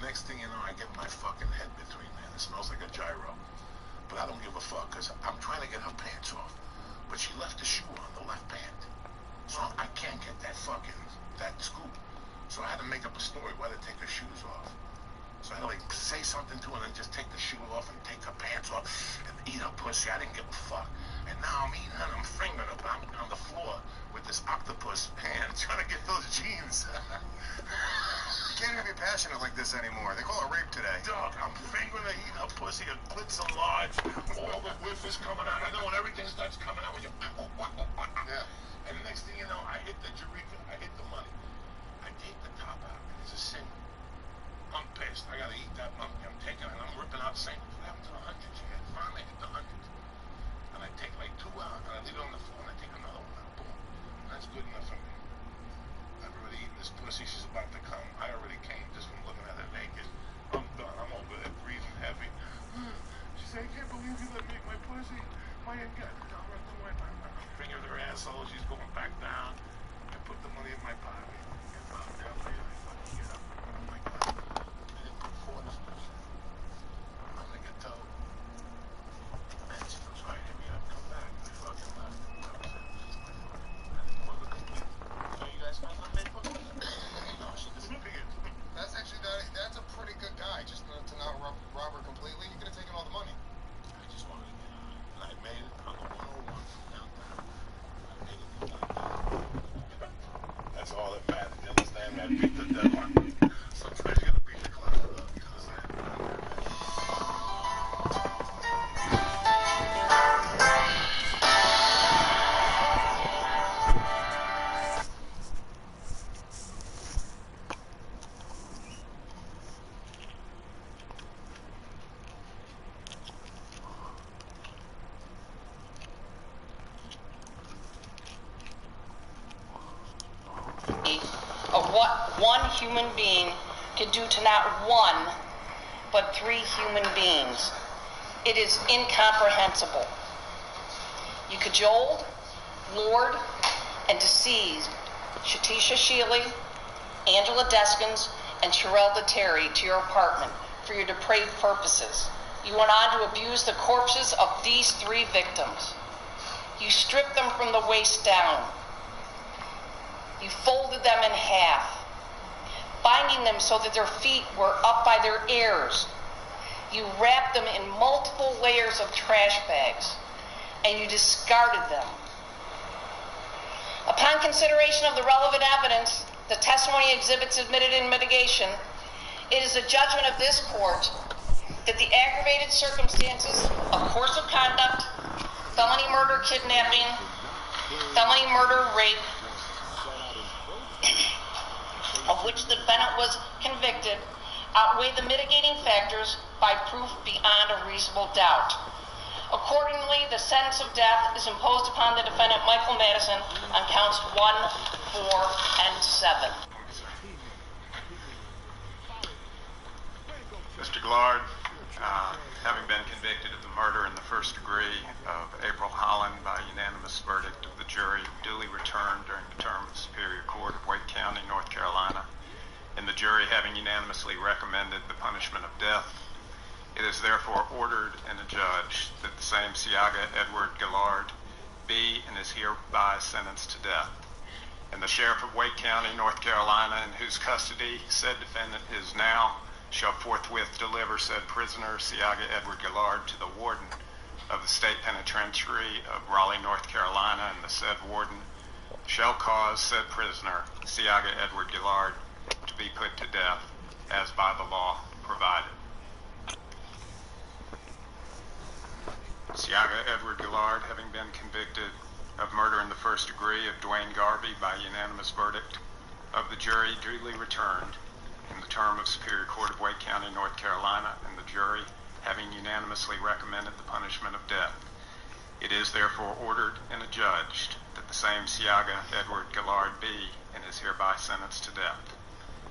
Next thing you know, I get my fucking head between there. It smells like a gyro. But I don't give a fuck, because I'm trying to get her pants off. But she left the shoe on the left pant. So I can't get that scoop. So I had to make up a story why to take her shoes off. So I had to like say something to her and then just take the shoe off and take her pants off and eat her pussy. I didn't give a fuck. And now I'm eating her and I'm fingering her, but I'm on the floor with this octopus hand trying to get those jeans.
You can't even be passionate like this anymore. They call it rape today.
Dog, I'm fingering her, eating her pussy, her glits are large, all the whiff is coming out. I know when everything starts coming out when you... Yeah. And the next thing you know, I hit the Eureka, I hit the money. I take the top out, and it's a sin. I'm pissed. I gotta eat that monkey. I'm taking it, and I'm ripping out saying, what happened to the hundreds here? Finally, I hit the hundreds. And I take like 2 out, and I leave it on the floor, and I take another one out. Boom. And that's good enough for me. I've already eaten this pussy. She's about to come. I already came just from looking at her naked. I'm done. I'm over there breathing heavy. She said, I can't believe you let me eat my pussy. My I'm fingering her asshole. She's going back down. I put the money in my pocket. And about that later, I fucking get up. Oh my God. I didn't put 4 in this pussy. I'm gonna get told. And she goes, all right, hit me up. Come back. I fucking left. That was it. That's my fucking... I didn't want to complete. So you guys found my Facebook? No, she disappeared.
That's actually that's a pretty good guy. Just to not rob her completely. You could have taken all the money.
I just wanted to get on it. And I made it on the 101 from downtown. I made it from downtown. That's all that matters. You understand? I beat the deadline. Sometimes you gotta beat the clock up. You understand?
Of what one human being could do to not one, but 3 human beings. It is incomprehensible. You cajoled, lured, and deceived Shatisha Shealy, Angela Deskins, and Sherelle Terry to your apartment for your depraved purposes. You went on to abuse the corpses of these 3 victims. You stripped them from the waist down. You folded them in half, binding them so that their feet were up by their ears. You wrapped them in multiple layers of trash bags, and you discarded them. Upon consideration of the relevant evidence, the testimony exhibits admitted in mitigation, it is a judgment of this court that the aggravated circumstances of course of conduct, felony murder, kidnapping, felony murder, rape, of which the defendant was convicted, outweigh the mitigating factors by proof beyond a reasonable doubt. Accordingly, the sentence of death is imposed upon the defendant, Michael Madison, on counts 1, 4, and 7.
Mr. Gillard, having been convicted of the murder in the first degree of April Holland by unanimous verdict of the jury, duly returned during the term of Superior Court of Wake County, North Carolina, and the jury having unanimously recommended the punishment of death, it is therefore ordered and adjudged that the same Siaga Edward Gillard be and is hereby sentenced to death. And the Sheriff of Wake County, North Carolina, in whose custody said defendant is now, shall forthwith deliver said prisoner, Siaga Edward Gillard, to the warden of the State Penitentiary of Raleigh, North Carolina, and the said warden shall cause said prisoner, Siaga Edward Gillard, to be put to death as by the law provided. Siaga Edward Gillard, having been convicted of murder in the first degree of Dwayne Garvey by unanimous verdict of the jury, duly returned in the term of Superior Court of Wake County, North Carolina, and the jury having unanimously recommended the punishment of death. It is therefore ordered and adjudged that the same Siaga Edward Gillard be and is hereby sentenced to death.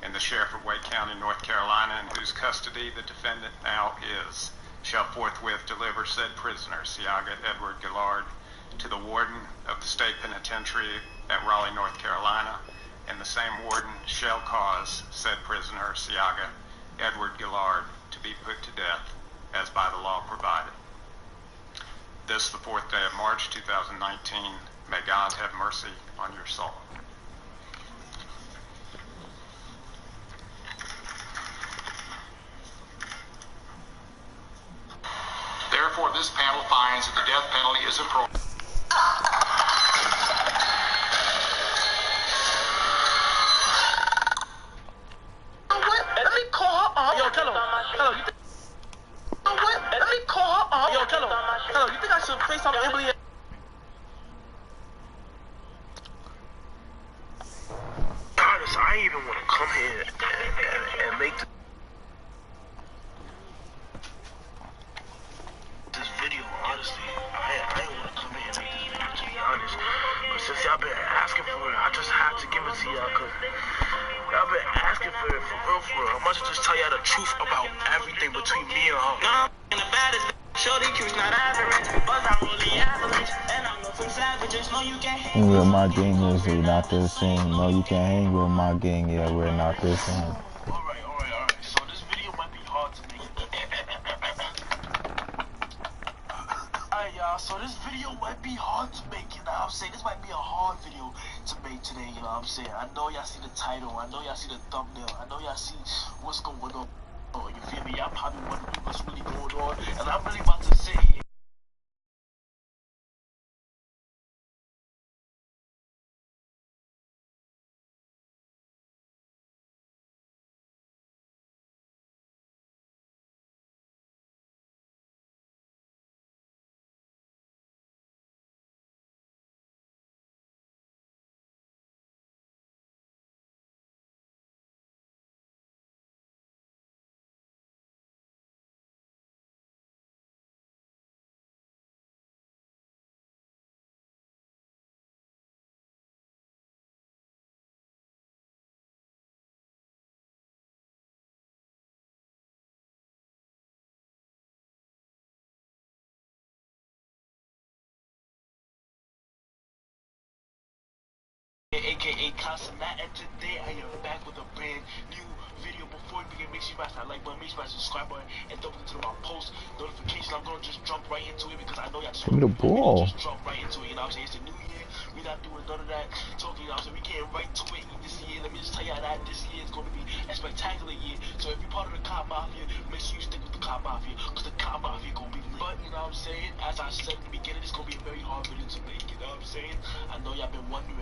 And the Sheriff of Wake County, North Carolina, in whose custody the defendant now is, shall forthwith deliver said prisoner, Siaga Edward Gillard, to the warden of the State Penitentiary at Raleigh, North Carolina, and the same warden shall cause said prisoner, Siaga Edward Gillard, to be put to death as by the law provided. This, the 4th day of March 2019, may God have mercy on your soul.
Therefore, this panel finds that the death penalty is appropriate.
Let me call her up. Yo, tell her. Hello, you think? What? Let me call her up. Yo, tell her. Hello, you think I should FaceTime Emily? Honest, I even want to come here and make this video. Honestly, I ain't want to come here and make this video, to be honest. But since y'all been asking for it, I just had to give it to y'all, cause y'all been asking for it, for real, for real. I must just tell y'all the truth about everything between me and her. Nah, I'm the baddest. Shorty Q's not average, but I'm really average. And I know some savages. No, you can't hang
with my gang is we not the same. No, you can't hang with my gang. Yeah, we're not the same.
Alright. So this video might be hard to make. Alright, y'all. So this video might be hard to make. You know what I'm saying? This might be a hard video to make today. You know what I'm saying? I know y'all see the title. I know y'all see the thumbnail. I know y'all see what's going on. You feel me? Y'all probably wondering what's really going on. And I'm really about to say it. AKA Consummate, and today I am back with a brand new video. Before we begin, make sure you smash that like button, make sure you smash the subscribe button, and don't forget to my post notifications. I'm gonna just jump right into it because I know y'all just
give me the ball.
Just jump right into it. You know what I'm saying? It's a new year. We're not doing none of that talking. You know what I'm saying? We getting right to it this year. Let me just tell y'all that this year is gonna be a spectacular year. So if you're part of the Cop Mafia, make sure you stick with the Cop Mafia because the Cop Mafia gonna be lit. But you know what I'm saying? As I said in the beginning, it's gonna be a very hard video to make. You know what I'm saying? I know y'all been wondering.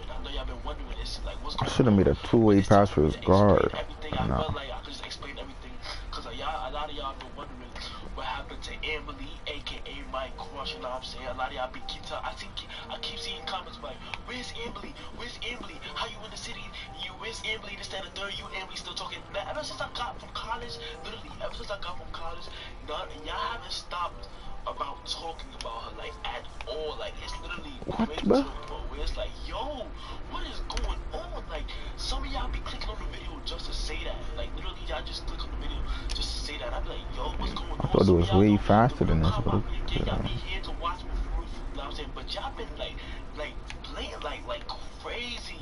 It's like what's going on.
I should have made a two-way pass for his guard.
Everything I felt like I could just explain everything because a lot of y'all been wondering what happened to Emily, aka my crush. You know what I'm saying? A lot of y'all be I keep seeing comments like, "Where's Emily? Where's Emily? How you in the city? Where's Emily? This, that, and the third. You Emily still talking?" Man, ever since I got from college, literally, ever since I got from college, y'all haven't stopped about talking about her like at all. Like it's literally crazy to the point where it's like, yo, what is going on? Like some of y'all be clicking on the video just to say that. Like literally y'all just click on the video just to say that. I'm like, yo, what's going on?
I thought it was way faster than this, bro.
Y'all be here to watch me for real, you know what I'm saying? But y'all been like playing like crazy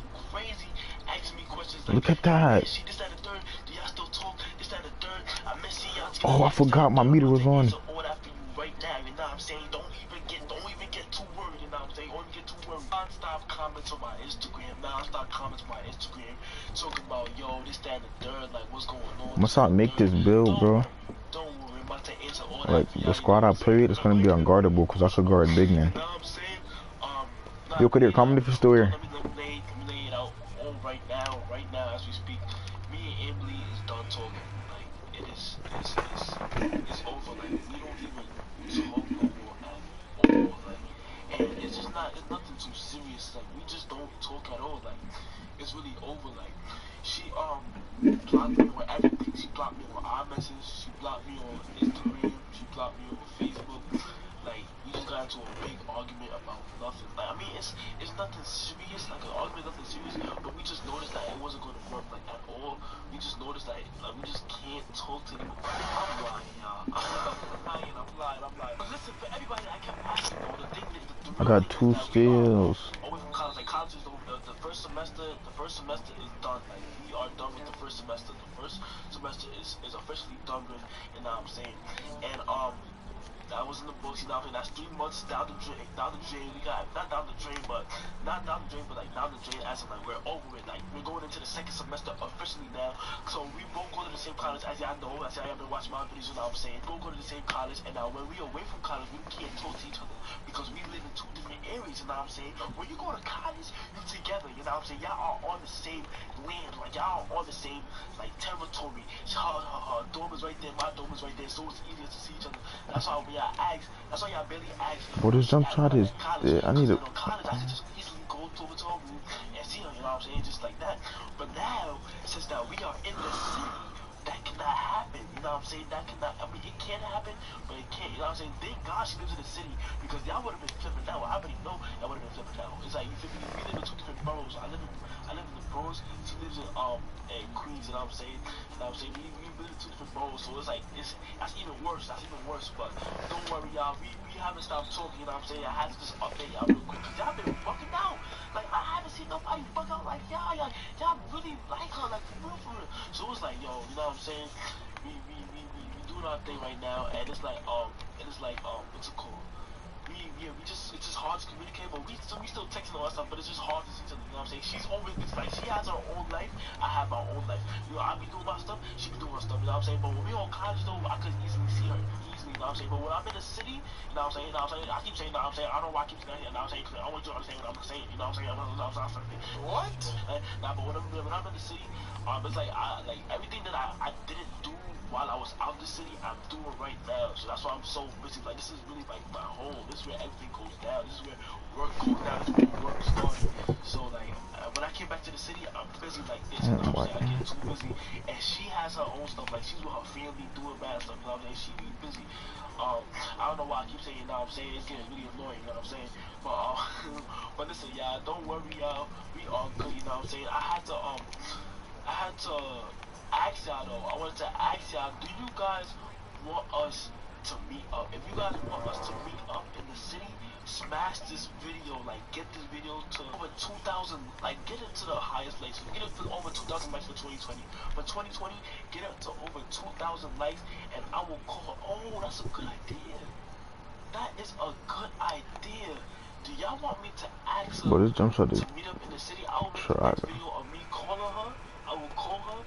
asking me questions like,
look at that.
She this, that, and the third. Do y'all still talk? This, that, and the third. I miss y'all.
Oh, I forgot my meter was on.
Right now, you know what I'm saying? Don't even get too worried, you know what I'm saying? Don't even get too worried. Non-stop comments on my Instagram, talking about, yo, this, that, and the third, like, what's going on?
I'm gonna start make this build, bro.
Don't worry, I'm about to answer all
like,
that.
the squad I played is gonna be unguardable, because I could guard big man.
You know what I'm saying?
Yo, Kadir, comment if you're still here.
Let me lay it out all right now as we speak. Me and Emily is done talking. Like, it's over. Like, we don't even talk no more at all. Like, and it's nothing too serious. Like, we just don't talk at all. Like, it's really over. Like, she blocked me on everything. She blocked me on iMessage. She blocked me on Instagram. She blocked me on Facebook. Like, we just got into a big argument about nothing. Like, I mean, it's nothing serious. Like, an argument, nothing serious. But we just noticed that it wasn't going to work, like, at all. We just noticed that, like, we just can't talk to anyone. I'm lying, y'all. I'm lying. But listen, for everybody that I kept asking, though, the thing is,
I got 2 steals.
Always from college. Like, college is the first semester is done. Like, we are done with the first semester. The first semester is officially done with, you know what I'm saying? And that was in the books, you know what I'm saying? That's 3 months down the drain. We got, not down the drain, but like down the drain as in like we're over it. Like, we're going into the second semester officially now. So we both go to the same college, as y'all know, as y'all have been watching my videos, you know what I'm saying? We both go to the same college, and now when we away from college, we can't talk to each other because we live in 2 different areas, you know what I'm saying? When you go to college, you together, you know what I'm saying? Y'all are on the same land, like y'all are on the same like territory. Her dorm is right there, my dorm is right there, so it's easier to see each other. That's why we ask. That's why y'all barely ask.
What is jump shot is? I need to.
College, I could just easily go over to her room and see her. You know what I'm saying? Just like that. But now, since that we are in the city, that cannot happen. You know what I'm saying? That cannot. I mean, it can happen, but it can't. You know what I'm saying? Thank God she lives in the city because y'all would have been flipping out. I already know y'all would have been flipping out. It's like you feel me? We live in 2 different boroughs. I live in the boroughs. She lives in Queens. You know what I'm saying? You know what I'm saying? We live in 2 different boroughs, so it's like that's even worse. That's even worse. But don't worry, y'all. We haven't stopped talking. You know what I'm saying? I had to just update y'all real quick because y'all been fucking out. Like I haven't seen nobody fuck out like y'all. Y'all really like her, like for real, for real. So it's like, yo, you know what I'm saying? We doing our thing right now, and it's like what's it called? It's just hard to communicate, but we still texting all that stuff, but it's just hard to see each other, you know what I'm saying? She's always, it's like, she has her own life, I have my own life. You know, I be doing my stuff, she be doing her stuff, you know what I'm saying? But when we on college, though, I could easily see her, you know what I'm saying? But when I'm in the city, you know what I'm saying? I keep saying, you know what I'm saying? I don't know why I keep saying that, you know what I'm saying? Cause I want you to understand what I'm saying, you know what I'm saying? What? Nah, but when I'm in the city, it's like, everything that I didn't do while I was out the city, I'm doing right now. So that's why I'm so busy. Like, this is really like my home. This is where everything goes down. This is where work goes down. This is where work started. So like, when I came back to the city, I'm busy like this. You know what I'm saying? I get too busy. And she has her own stuff. Like, she's with her family doing bad stuff. You know what I'm saying? She be busy. I don't know why I keep saying, you know what I'm saying? It's getting really annoying. You know what I'm saying? But but listen, y'all, don't worry, y'all. We all good. You know what I'm saying? I had to ask y'all though. I wanted to ask y'all, do you guys want us to meet up? If you guys want us to meet up in the city, smash this video, like get this video to over 2,000, like get it to the highest likes. Get it to over 2,000 likes for 2020. For 2020, get it to over 2,000 likes, and I will call. Oh, that's a good idea. That is a good idea. Do y'all want me to ask her to meet up in the city? I will make the next video of me calling her. I will call her.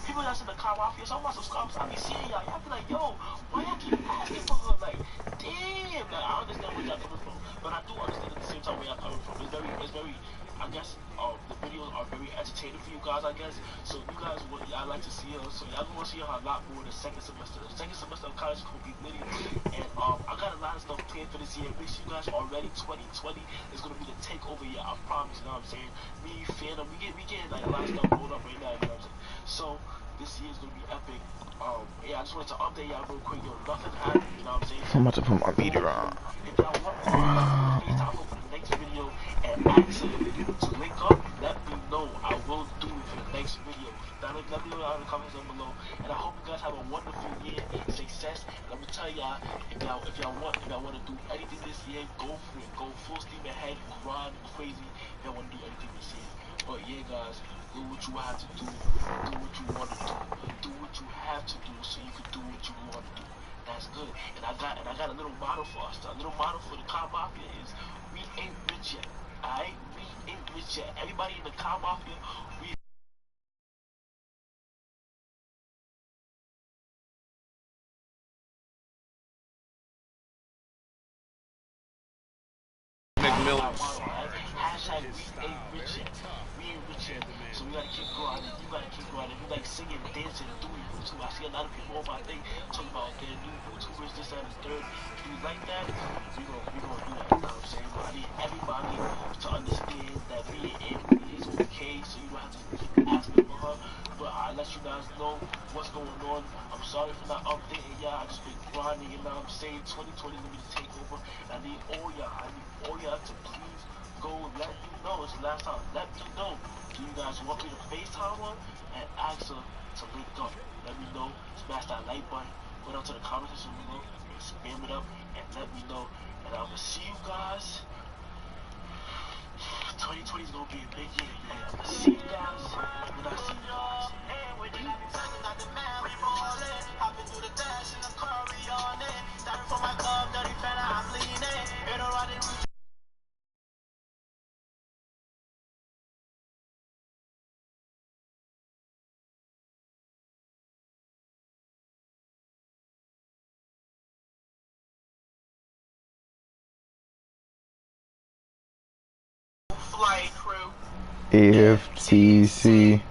People that's in the car mafia, some of my subscribers, I be seeing y'all be like, yo, why y'all keep asking for her? Like, damn, like, I understand where y'all coming from, but I do understand at the same time where y'all coming from. It's very, I guess, the videos are very entertaining for you guys, I guess. So you guys, y'all like to see her, so y'all gonna see her a lot more in the second semester. The second semester of college is gonna be litty, and I got a lot of stuff planned for this year. Make sure you guys are ready. 2020 is gonna be the takeover year, I promise. You know what I'm saying? Me, Phantom, we get like a lot of stuff going up right now. You know what I'm saying? So this year's gonna be epic. Yeah, I just wanted to update y'all real quick. Yo, nothing happened. You know what I'm saying?
I'm about to put my meter on.
If y'all want FaceTime for the next video and ask her to link up, let me know. I will do it for the next video. Let me know in the comments down below. And I hope you guys have a wonderful year, success. And I'm gonna tell y'all, if y'all want to do anything this year, go for it. Go full steam ahead, grind crazy. If y'all want to do anything this year. But yeah, guys, do what you have to do. Do what you want to do. Do what you have to do so you can do what you want to do. That's good. And I got a little motto for us. A little motto for the Car Mafia is, we ain't rich yet. Alright? We ain't rich yet. Everybody in the Car Mafia, we Hashtag we ain't rich yet. We ain't rich yet. So we gotta keep grinding. You gotta keep grinding. like singing, dancing through YouTube. I see a lot of people on my thing talking about their new YouTubers, this, that, and the third. If you like that, we gonna do that. You know what I'm saying? But I need everybody to understand that me and Emily is okay, so you don't have to keep asking for her. But I let you guys know what's going on. I'm sorry for not updating y'all. I just been grinding, you know what I'm saying? 2020 is gonna be the takeover. And I need all y'all to please go and let me know. It's the last time. Let me know. Do you guys want me to FaceTime her and ask her to link up? Let me know. Smash that like button. Go down to the comment section below and spam it up and let me know. And I will see you guys. 2020 is gonna be a big year, man. I'm gonna see you guys when I see you guys.
Flight crew.
AFTC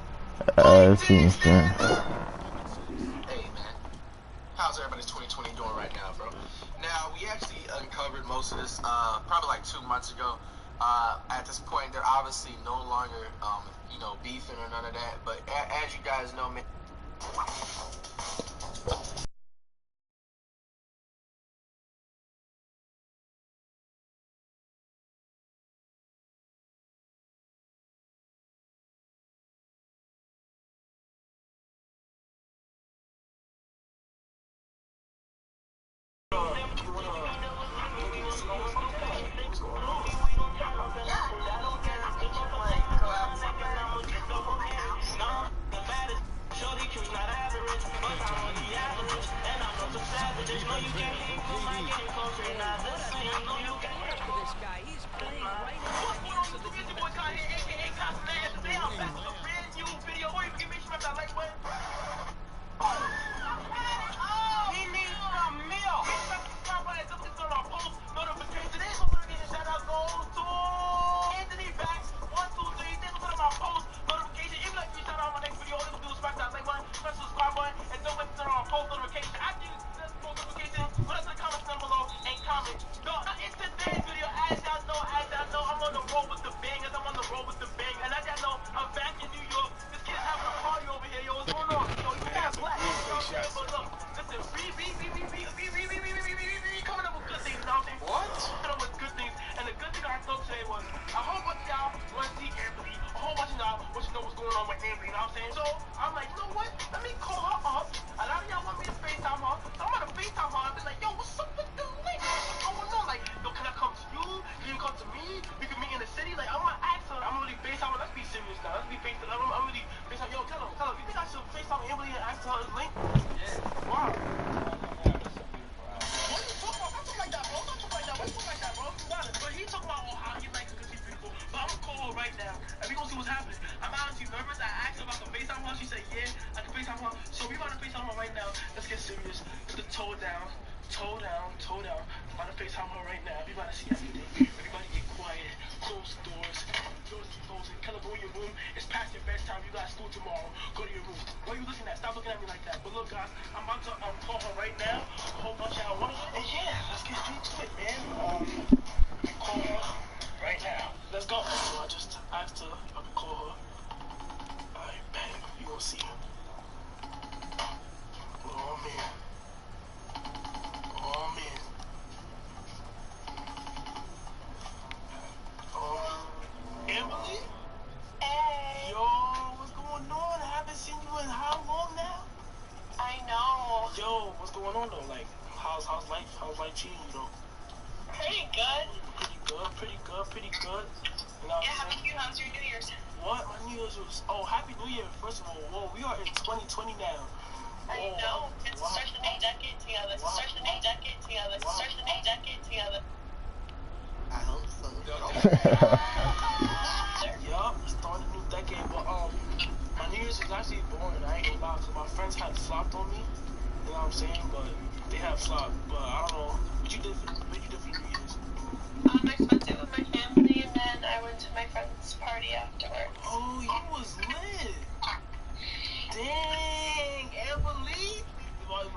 Kingston.
Hey man, how's everybody's 2020 doing right now, bro? Now we actually uncovered most of this probably like 2 months ago. At this point, they're obviously no longer beefing or none of that. But as you guys know, man.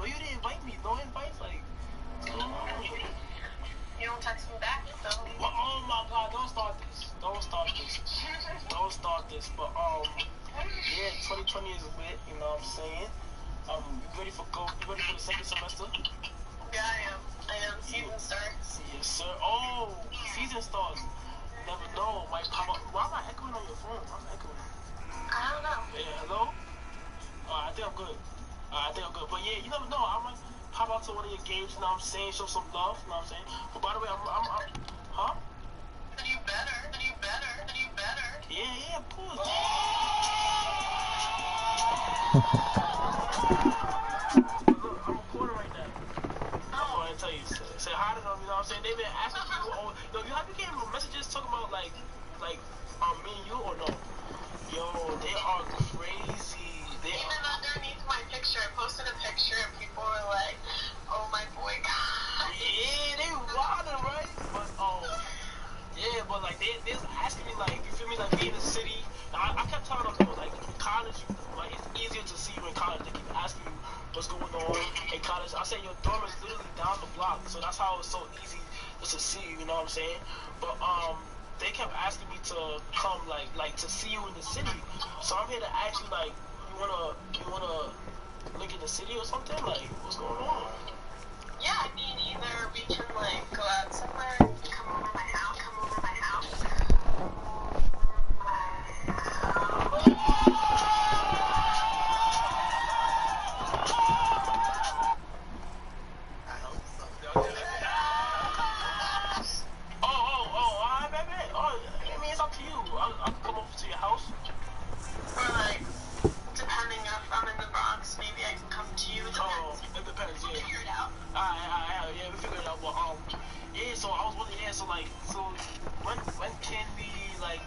you didn't invite me. No invites, like.
You don't text me back, so.
Well, oh my God! Don't start this. Don't start this. Don't start this. But yeah, 2020 is lit. You know what I'm saying? You ready for You ready for the second semester?
Yeah, I am. Season starts.
Yes, sir. Oh, season starts. Never know. Might pop up. Why am I echoing on your phone? I'm echoing.
I don't know.
Yeah, hello? I think I'm good. But yeah, you never know. I might pop out to one of your games, you know what I'm saying? Show some love, you know what I'm saying? But by the way, huh?
You better.
Yeah, pull it. Look, I'm recording right now. I'm going to tell you. Say hi to them, you know what I'm saying? They've been asking you, yo, you have you getting messages talking about, like, me and you or no? Yo, they are crazy.
Even underneath my picture, I posted a picture and people were like, oh my boy, God.
Yeah, they wildin', right? But, yeah, but like, they're asking me, like, you feel me, like, being in the city. I kept telling them, though, like, in college, like, it's easier to see you in college. They keep asking you what's going on in college. I said, your dorm is literally down the block, so that's how it's so easy just to see you, you know what I'm saying? But, they kept asking me to come, like, to see you in the city. So I'm here to ask you, like, you wanna look in the city or something? Like, what's going on?
Yeah, I mean, either we can, like, go out somewhere, come over my house.
I mean, it's up to you. I'll come over to your house.
Or, like, depending if I'm in the Bronx, maybe I can come to you. It depends.
It depends, yeah.
Figure it out.
Yeah, we figured it out. But, yeah, so I was wondering, so when can we, like,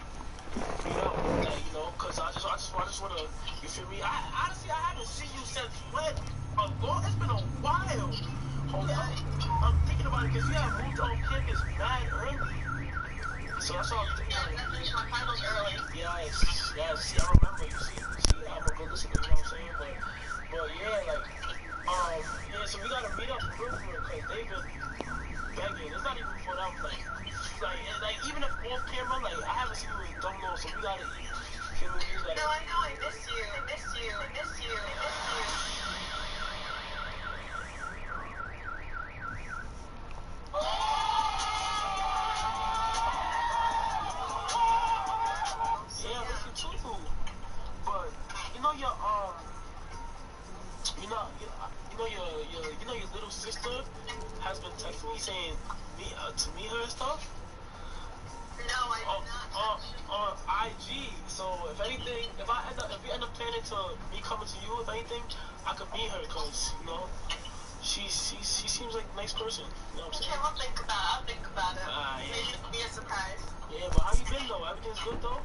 meet up? Like, you know, because I just want to, you feel me? Honestly, I haven't seen you since when? It's been a while. Hold on. I'm thinking about it because you have moved on campus mad early. So that's all I'm thinking.
Yeah, I finished my finals early.
Yes, I remember. You see, I'm a good listener, you know what I'm saying? But yeah, like, yeah, so we gotta meet up real quick, because they've been begging. It's not even for them, like, even if off camera, like, I haven't seen you in Dumbo, so we gotta eat.
No, I know, I miss you.
Yeah, I miss you too. But your little sister has been texting me saying to meet her and stuff.
No, I did not.
On IG. So if anything, if we end up planning to me coming to you, if anything, I could meet her, cause she seems like a nice person. You know what I'm saying?
Okay, I'll think about it.
Yeah.
Maybe it'll be a surprise.
Yeah, but how you been though? Everything's good though?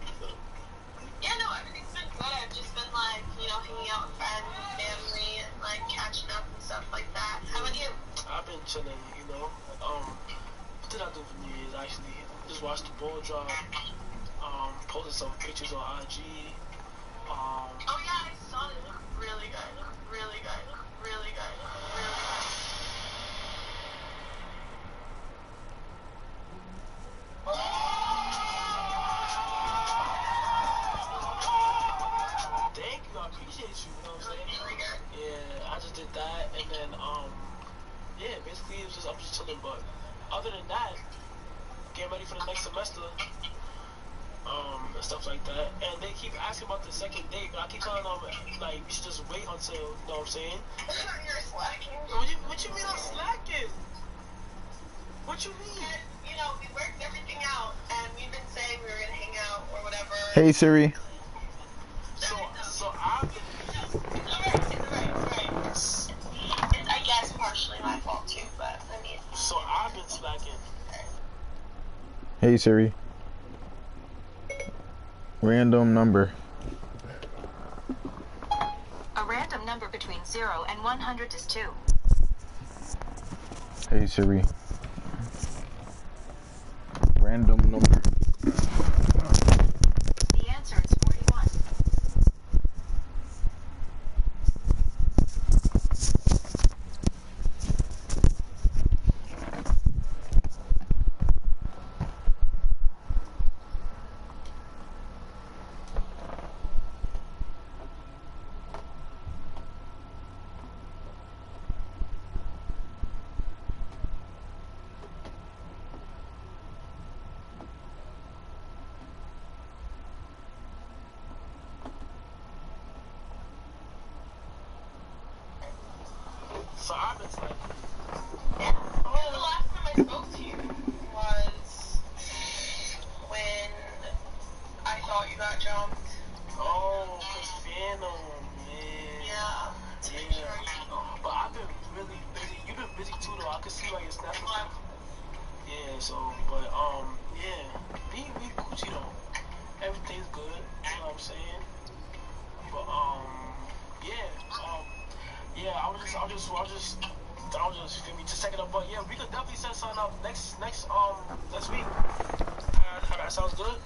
Yeah, no, everything's been good. I've just been like, hanging out with friends and family and like catching up and stuff like that. How about you?
I've been chilling, what did I do for New Year's actually? Just watched the ball drop, posted some pictures on IG.
Oh yeah, I saw it. It looked really good. Really good.
Thank you, I appreciate you, you know what I'm saying?
Really good.
Yeah, I just did that, and then, yeah, basically I'm just chilling, but other than that, getting ready for the next semester, and stuff like that, and they keep asking about the second date, but I keep telling them, like, we should just wait until, you know what I'm saying?
You're slacking.
What you mean I'm slacking? What you mean?
We worked everything out, and we've been saying we were gonna hang out or whatever.
Hey Siri.
So I've been...
It's, I guess, partially my fault too, but I mean...
So I've been slacking.
Hey Siri. Random number.
A random number between 0 and 100 is 2.
Hey Siri. Random number.
The answer is 41.
it's like.
Well, the last time I spoke to you was when I thought you got jumped.
Oh, cause Phantom, man.
Yeah.
But I've been really busy. You've been busy too, though. I can see by your snap. Yeah. So, but yeah. We Gucci though. Everything's good. You know what I'm saying? But yeah. I was just feel me just second up. But yeah, we could definitely set something up next week. How that sounds good?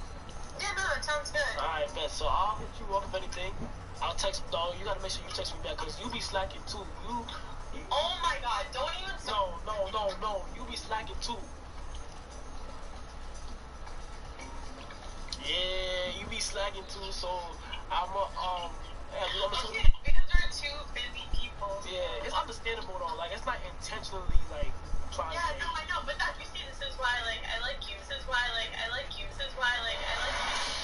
Yeah, no, it sounds good.
Alright, bet. So I'll hit you up if anything. I'll text, dog. You gotta make sure you text me back, cause you be slacking too.
Oh my God! Don't even.
No. You be slacking too. Yeah, you be slacking too. So I'ma
Okay, because we're two busy people.
Yeah, it's understandable though. Like it's not intentionally like trying.
Yeah, no, I know. But that you see, this is why like I like you. This is why like I like you. This is why like I like you.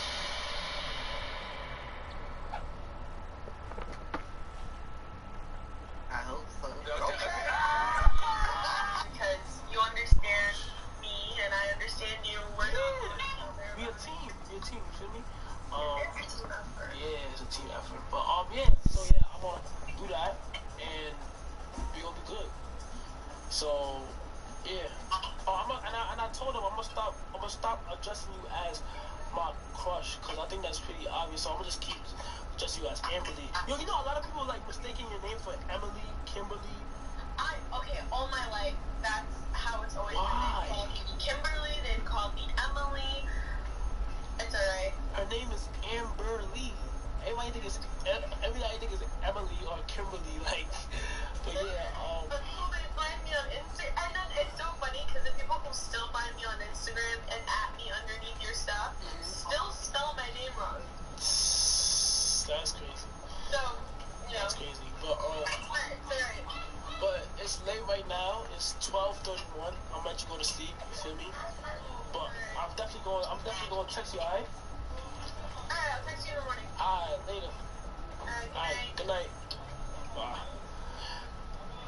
I hope so.
Because you understand me and I understand you. We're
We a team. You feel me?
It's a team effort.
Yeah, it's a team effort. But yeah. So yeah, I'm gonna do that, and we gonna be good. So yeah. And I told him I'm gonna stop addressing you as my crush, cause I think that's pretty obvious. So I'm gonna just keep addressing you as Amberly. You know, a lot of people like mistaking your name for Emily, Kimberly.
Okay, all my life, that's how it's always
Why?
been. They called me Kimberly, they've called me Emily. It's alright.
Her name is Amberly. Everybody think it's Emily or Kimberly, like. But yeah,
But people they find me on Instagram, and then it's so funny because the people who still find me on Instagram and at me underneath your stuff still spell my name wrong.
That's crazy.
So, you know.
That's crazy. But
It's alright.
But it's late right now. It's 12:31. I'm gonna let you go to sleep. You feel me? But I'm definitely going to text you. Alright?
Alright, I'll text you in the morning.
Alright, later.
Alright,
good night. Bye.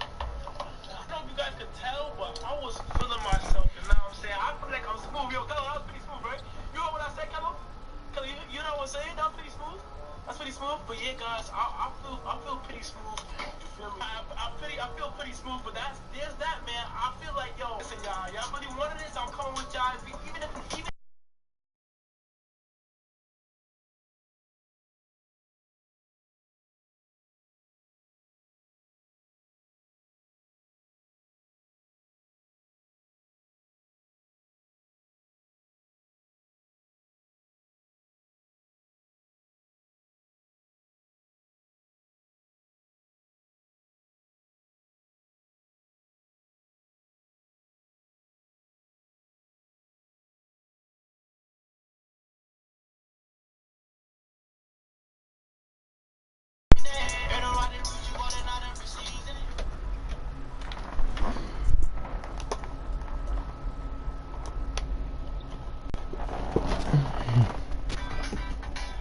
I don't know if you guys can tell, but I was feeling myself. You know what I'm saying? I feel like I'm smooth. Yo, Kello, that was pretty smooth, right? You know what I said, Kello? Kello, you know what I'm saying? That was pretty smooth. That's pretty smooth. But yeah, guys, I feel pretty smooth. You feel me? I feel pretty smooth. But there's that, man. I feel like, yo, listen, y'all really wanted this. I'm coming with y'all. Even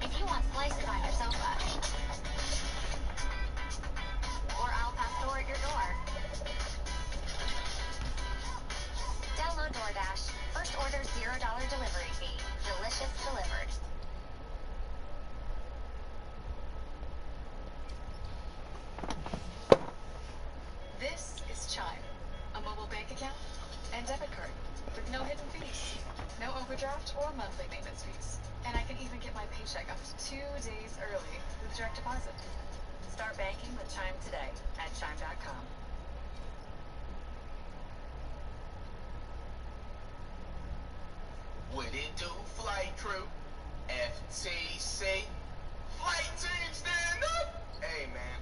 If you want slices on your sofa, or Al Pastor at your door, download DoorDash. First order $0 delivery fee. Delicious delivered.
This is Chime, a mobile bank account and debit card with no hidden fees, no overdraft or monthly maintenance fees. And I can even get my paycheck up to 2 days early with direct deposit.
Start banking with Chime today at chime.com.
What it do, flight crew? FTC. Flight team stand up! Hey, man.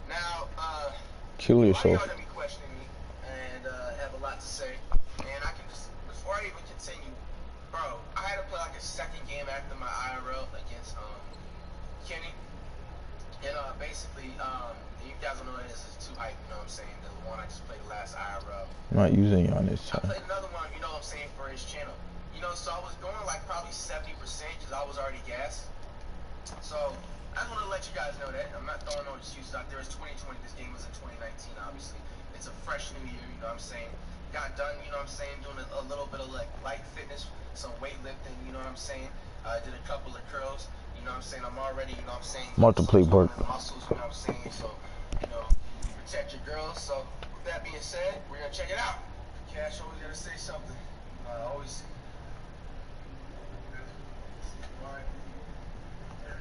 Now,
Kill
y'all
yourself.
gonna be questioning me and have a lot to say. And I can just, before I even continue, bro, I had to play like a second game after my IRL against Kenny. And basically, you guys don't know what it is, it's too hype, you know what I'm saying? The one I just played the last IRL.
I'm not using you on this
I
time.
played another one, you know what I'm saying, for his channel. You know, so I was going like probably 70% because I was already gassed. So I just want to let you guys know that I'm not throwing no excuses out there. It's 2020. This game was in 2019, obviously. It's a fresh new year, you know what I'm saying? Got done, you know what I'm saying, doing a little bit of like light fitness, some weightlifting, you know what I'm saying? Did a couple of curls, you know what I'm saying? I'm already, you know what I'm saying,
Multiply work.
muscles, you know what I'm saying? So, you know, protect your girls. So with that being said, we're gonna check it out. Cash always gotta say something. Always.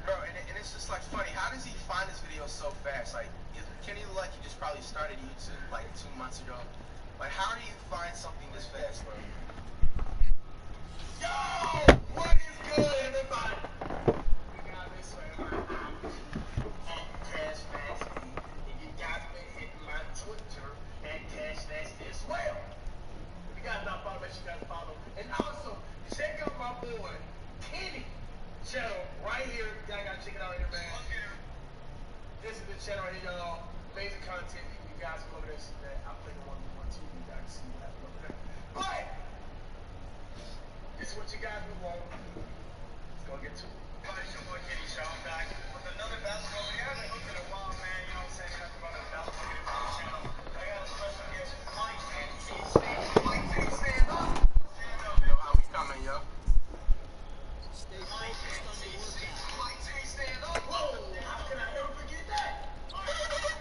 Bro, and it's just like funny. How does he find this video so fast? Like, Kenny look like he just probably started YouTube like 2 months ago. Like, how do you find something this fast, bro? Yo, what is good, everybody? We got this one at Cash Nasty, and you guys been hitting my Twitter at Cash Nasty as well. If you guys not follow, make sure you guys follow. And also, check out my boy Kenny channel right here. Y'all gotta check it out here, man. This is the channel right here, y'all. Amazing content. You guys go over there and see that. I play the 1v1 too. You guys see what happens over there. But this is what you guys would want. Let's go get to it. Hi, it's your boy Kenny Shaw. I'm back with another basketball. We haven't looked at a while, man. You know what I'm saying? Nothing about a basketball game on the channel. I got a special guest, Mike T. Mike T, stand up. Stand up. Yo, how we coming, yo? Stay focused on the workout. Mike T, stand up. Whoa, how can I ever forget that? All right.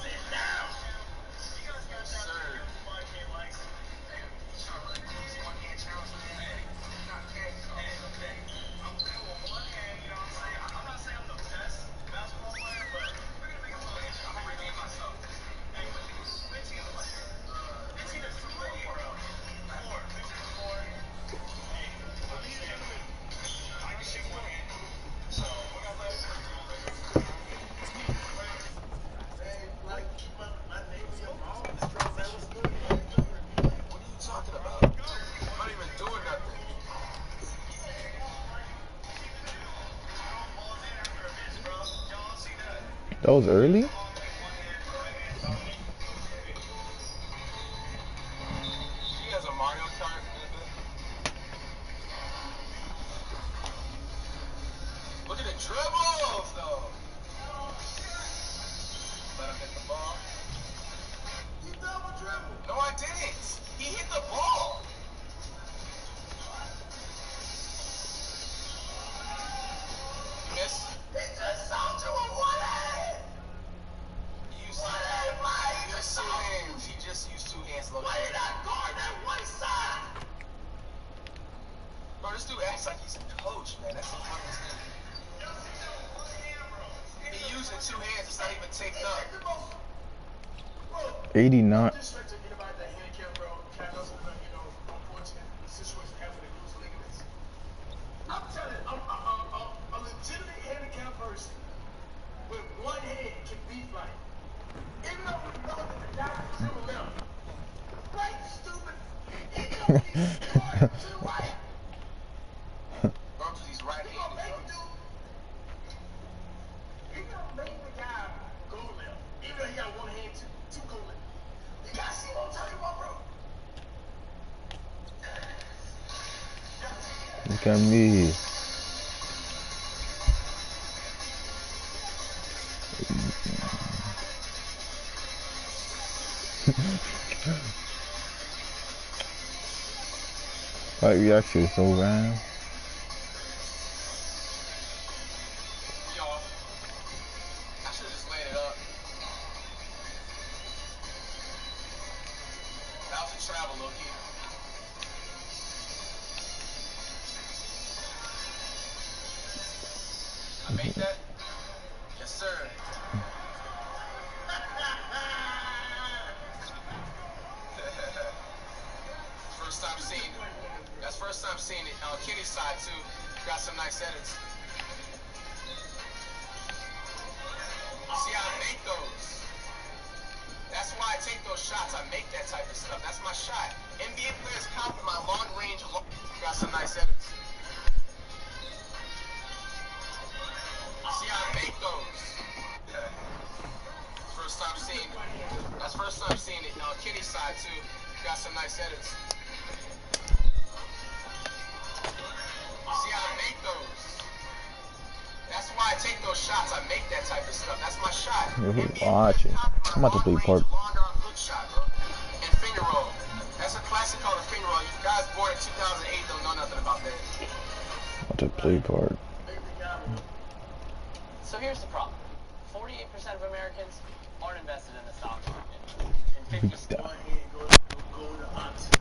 Sit down. You guys got that 5K likes. It's not really easy one-hand challenge, man. Not kidding. Okay. I'm cool. One hand, you know what I'm saying? I'm not saying I'm the best basketball player, but we're gonna make a little intro. I'm gonna redeem myself. Anyway, which team is like? Which team is 3, bro? 4. Which is 4? Hey, I'm the same. I can shoot one hand. So, we're gonna let it go. Hey, like, keep my name in your mouth. This girl, man, what's good, man? What are you talking about? I'm not even doing nothing.
That was early?
You guys a Mario Kart? Look at the dribbles, though. Let him hit the ball. He double dribbled. No, I didn't. He hit the ball. Miss. He just sold you a 1-hand. He used 2 hands. He just used 2 hands. Why you not guarding that one side? Bro, this dude acts like he's a coach, man. That's the funniest thing. He using 2 hands. It's not even taped up.
89.
I'm telling you, a legitimate handicap person with 1 hand can beat like, even though we know that the guy is to the left. Right, stupid. He don't need to guard to the right. Bro, he's right-handed. He gonna make the guy go left. Even though he got 1 hand to go left. You guys see what I'm talking about, bro?
Look at me. That reaction is so bad.
I should just laid it up. That was a travel, Loki. I made that? Yes, sir. First time seeing it. That's first time seeing it on Kenny's side, too. Got some nice edits. See how I make those? That's why I take those shots. I make that type of stuff. That's my shot. NBA players count my long range. Got some nice edits. See how I make those? First time seeing it. That's first time seeing it on Kenny's side, too. Got some nice edits. See how I make those? That's why I take those shots. I make that type of stuff. That's my shot.
Watch it. I'm about to play part.
Longer on hook shot, bro. And finger roll. That's a classic called a finger roll. You guys born in 2008 don't know nothing about that.
I'm about to play part.
So here's the problem. 48% of Americans aren't invested in the stock market. And 50%
go to Oxford.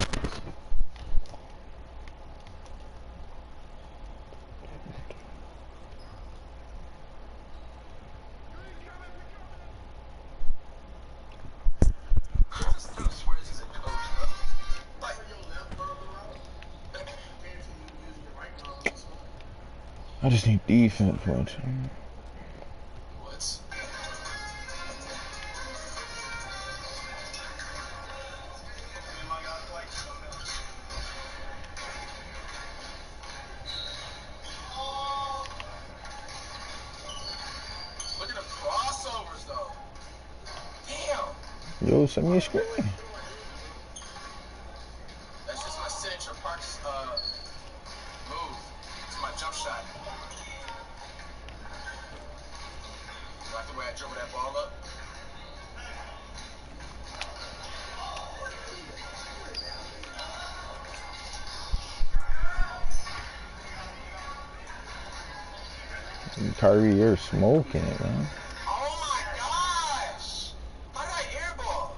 I just need defense points.
Look at the crossovers, though. Damn.
Yo, send me a screen.
That's just my signature Parks move. It's my jump shot. Like the way I dribble that ball up.
Kyrie, you're smoking it, man.
Oh my gosh! How did I airball?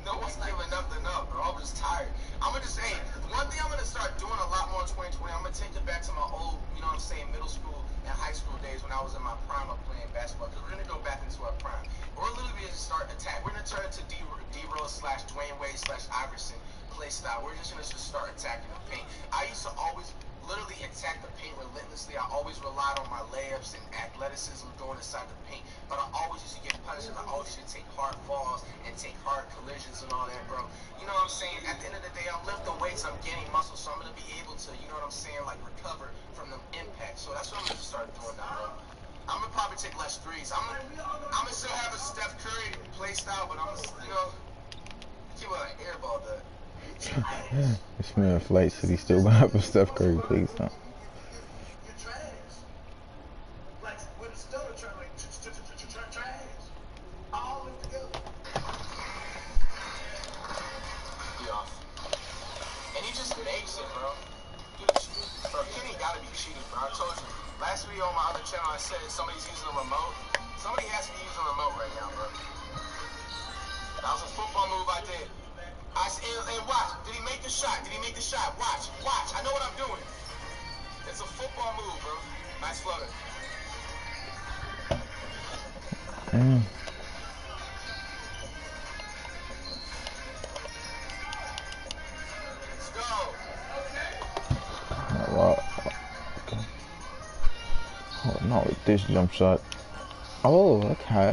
No one's giving nothing up, bro. I'm just tired. I'm gonna just say, one thing I'm gonna start doing a lot more in 2020, I'm gonna take it back to my old, you know what I'm saying, middle school and high school days when I was in my prime of playing basketball. Because we're gonna go back into our prime. We're literally gonna start attack. We're gonna turn it to D-Rose / Dwayne Wade / Iverson play style. We're just gonna start attacking the paint. I used to always literally attack the paint relentlessly. I always relied on my layups and athleticism going inside the paint, but I always used to get punished. I always used to take hard falls and take hard collisions and all that, bro. You know what I'm saying? At the end of the day, I'm lifting weights, I'm gaining muscle, so I'm gonna be able to, you know what I'm saying, like recover from the impact. So that's what I'm gonna start doing now, bro. I'm gonna probably take less threes. I'm gonna still have a Steph Curry play style, but I'm, you know, keep an airball that.
This man Flight City still gonna have a Steph Curry play style.
And he just makes it, bro. Bro, Kenny gotta be cheating, bro. I told you. Last video on my other channel, I said somebody's using a remote. Somebody has to be using a remote right now, bro. That was a football move I did. And watch, did he make the shot? Did he make the shot? Watch, I know what I'm doing. It's a football move, bro. Nice floater. Let's go.
Wow. Okay. Oh, not with this jump shot. Oh, okay.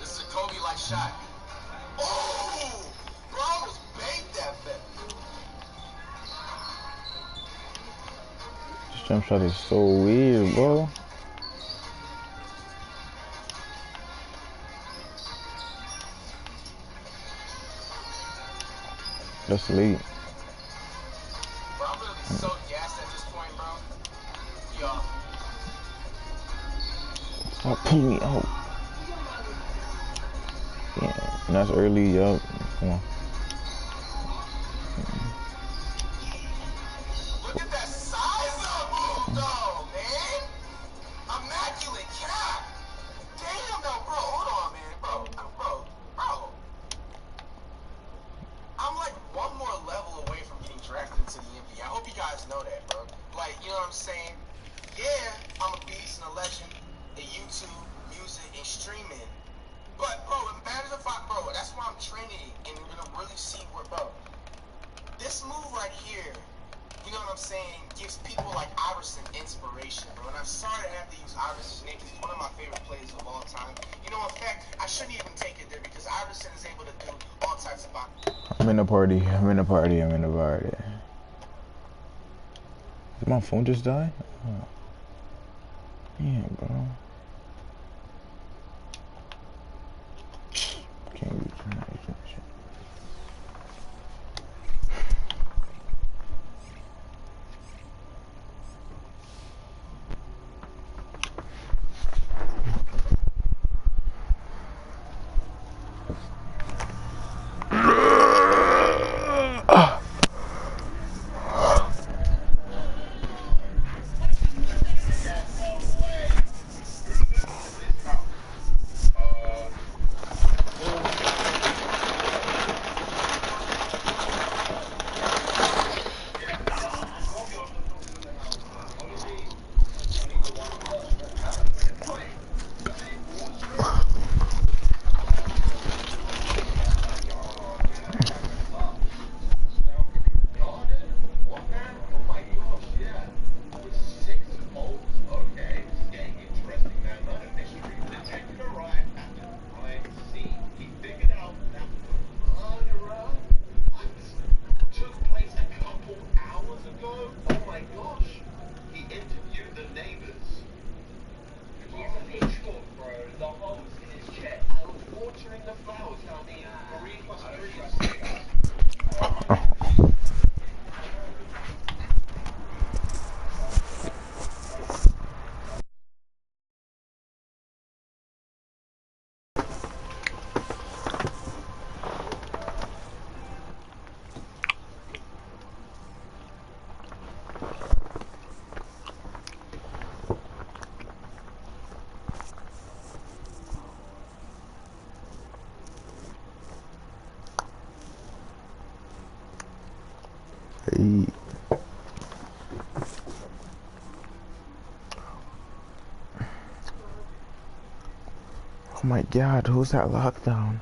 This is a Kobe-like shot. Oh! Bro, I almost banked that bet.
This jump shot is so weird, bro. That's elite.
Bro, I'm gonna be so gassed at this point, bro. Yo.
Stop pulling me out. Yeah, and that's early, yup. Come on.
Look at that size up move, though, man. Immaculate cap. Damn, no, bro. Hold on, man. Bro. I'm like one more level away from getting drafted into the NBA. I hope you guys know that, bro. Like, you know what I'm saying? Yeah, I'm a beast and a legend in YouTube, music, and streaming. But, bro, imagine if bro, that's why I'm training and you're gonna really see where, bro. This move right here, you know what I'm saying, gives people like Iverson inspiration, bro. And I'm sorry to have to use Iverson's name because he's one of my favorite players of all time. You know, in fact, I shouldn't even take it there because Iverson is able to do all types of
I'm in a party. Did my phone just die? Oh. Damn, bro. my god, who's that lockdown?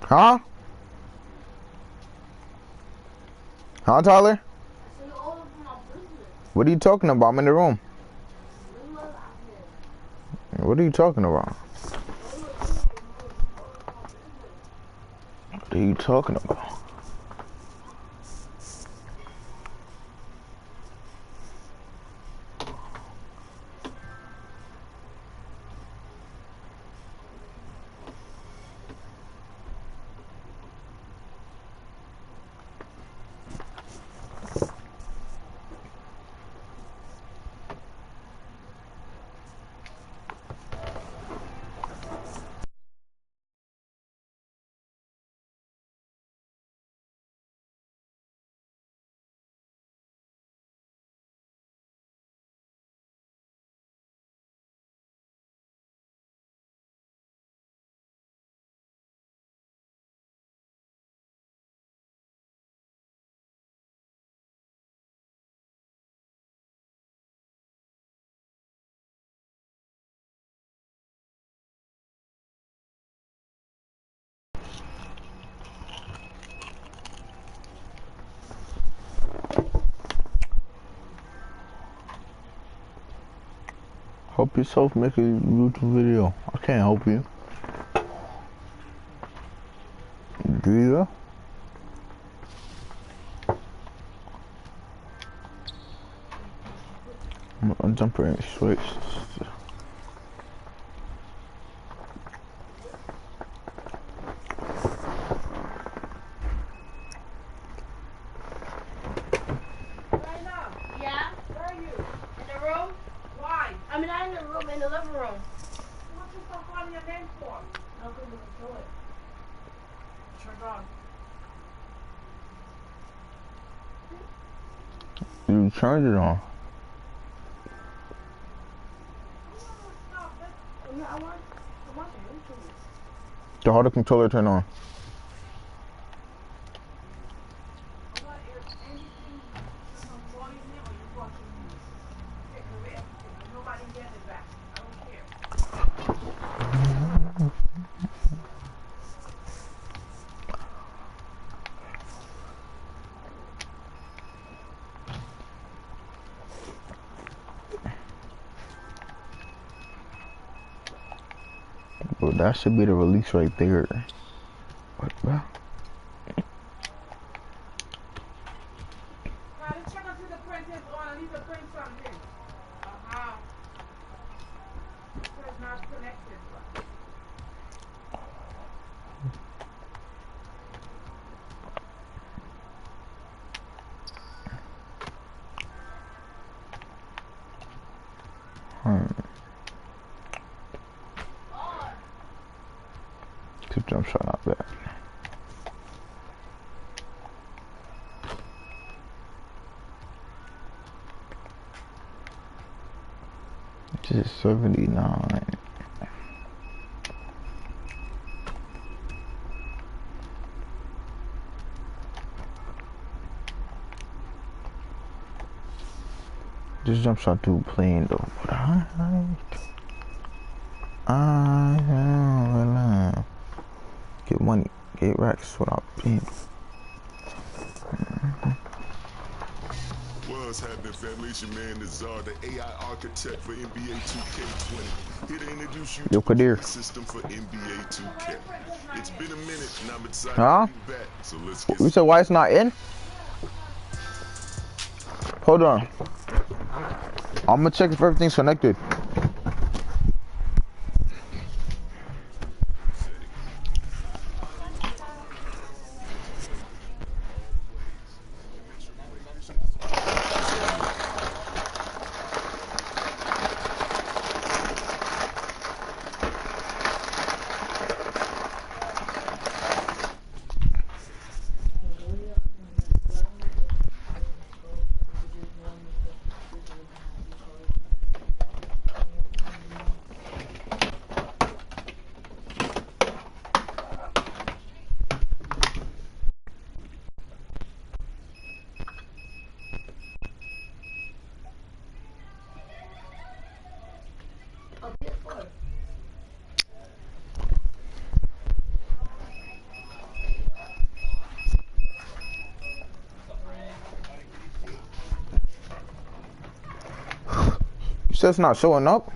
Huh? Huh, Tyler? What are you talking about? I'm in the room. What are you talking about? What are you talking about? Help yourself make a YouTube video. I can't help you. Either. I'm jumping in switch. You turned it on. The harder controller turn on. Bro, that should be the release right there. What, bro? Good jump shot, not bad. This is 79. This jump shot too plain though, but I get money, get racks without paying.
What's happening, family? It's your man Nazar, the AI architect for NBA 2K20. Here to introduce you to the system for NBA 2K. It's been a minute and I'm excited to be back, so let's get
You said why it's not in? Hold on. I'm gonna check if everything's connected. Stuff's not showing up.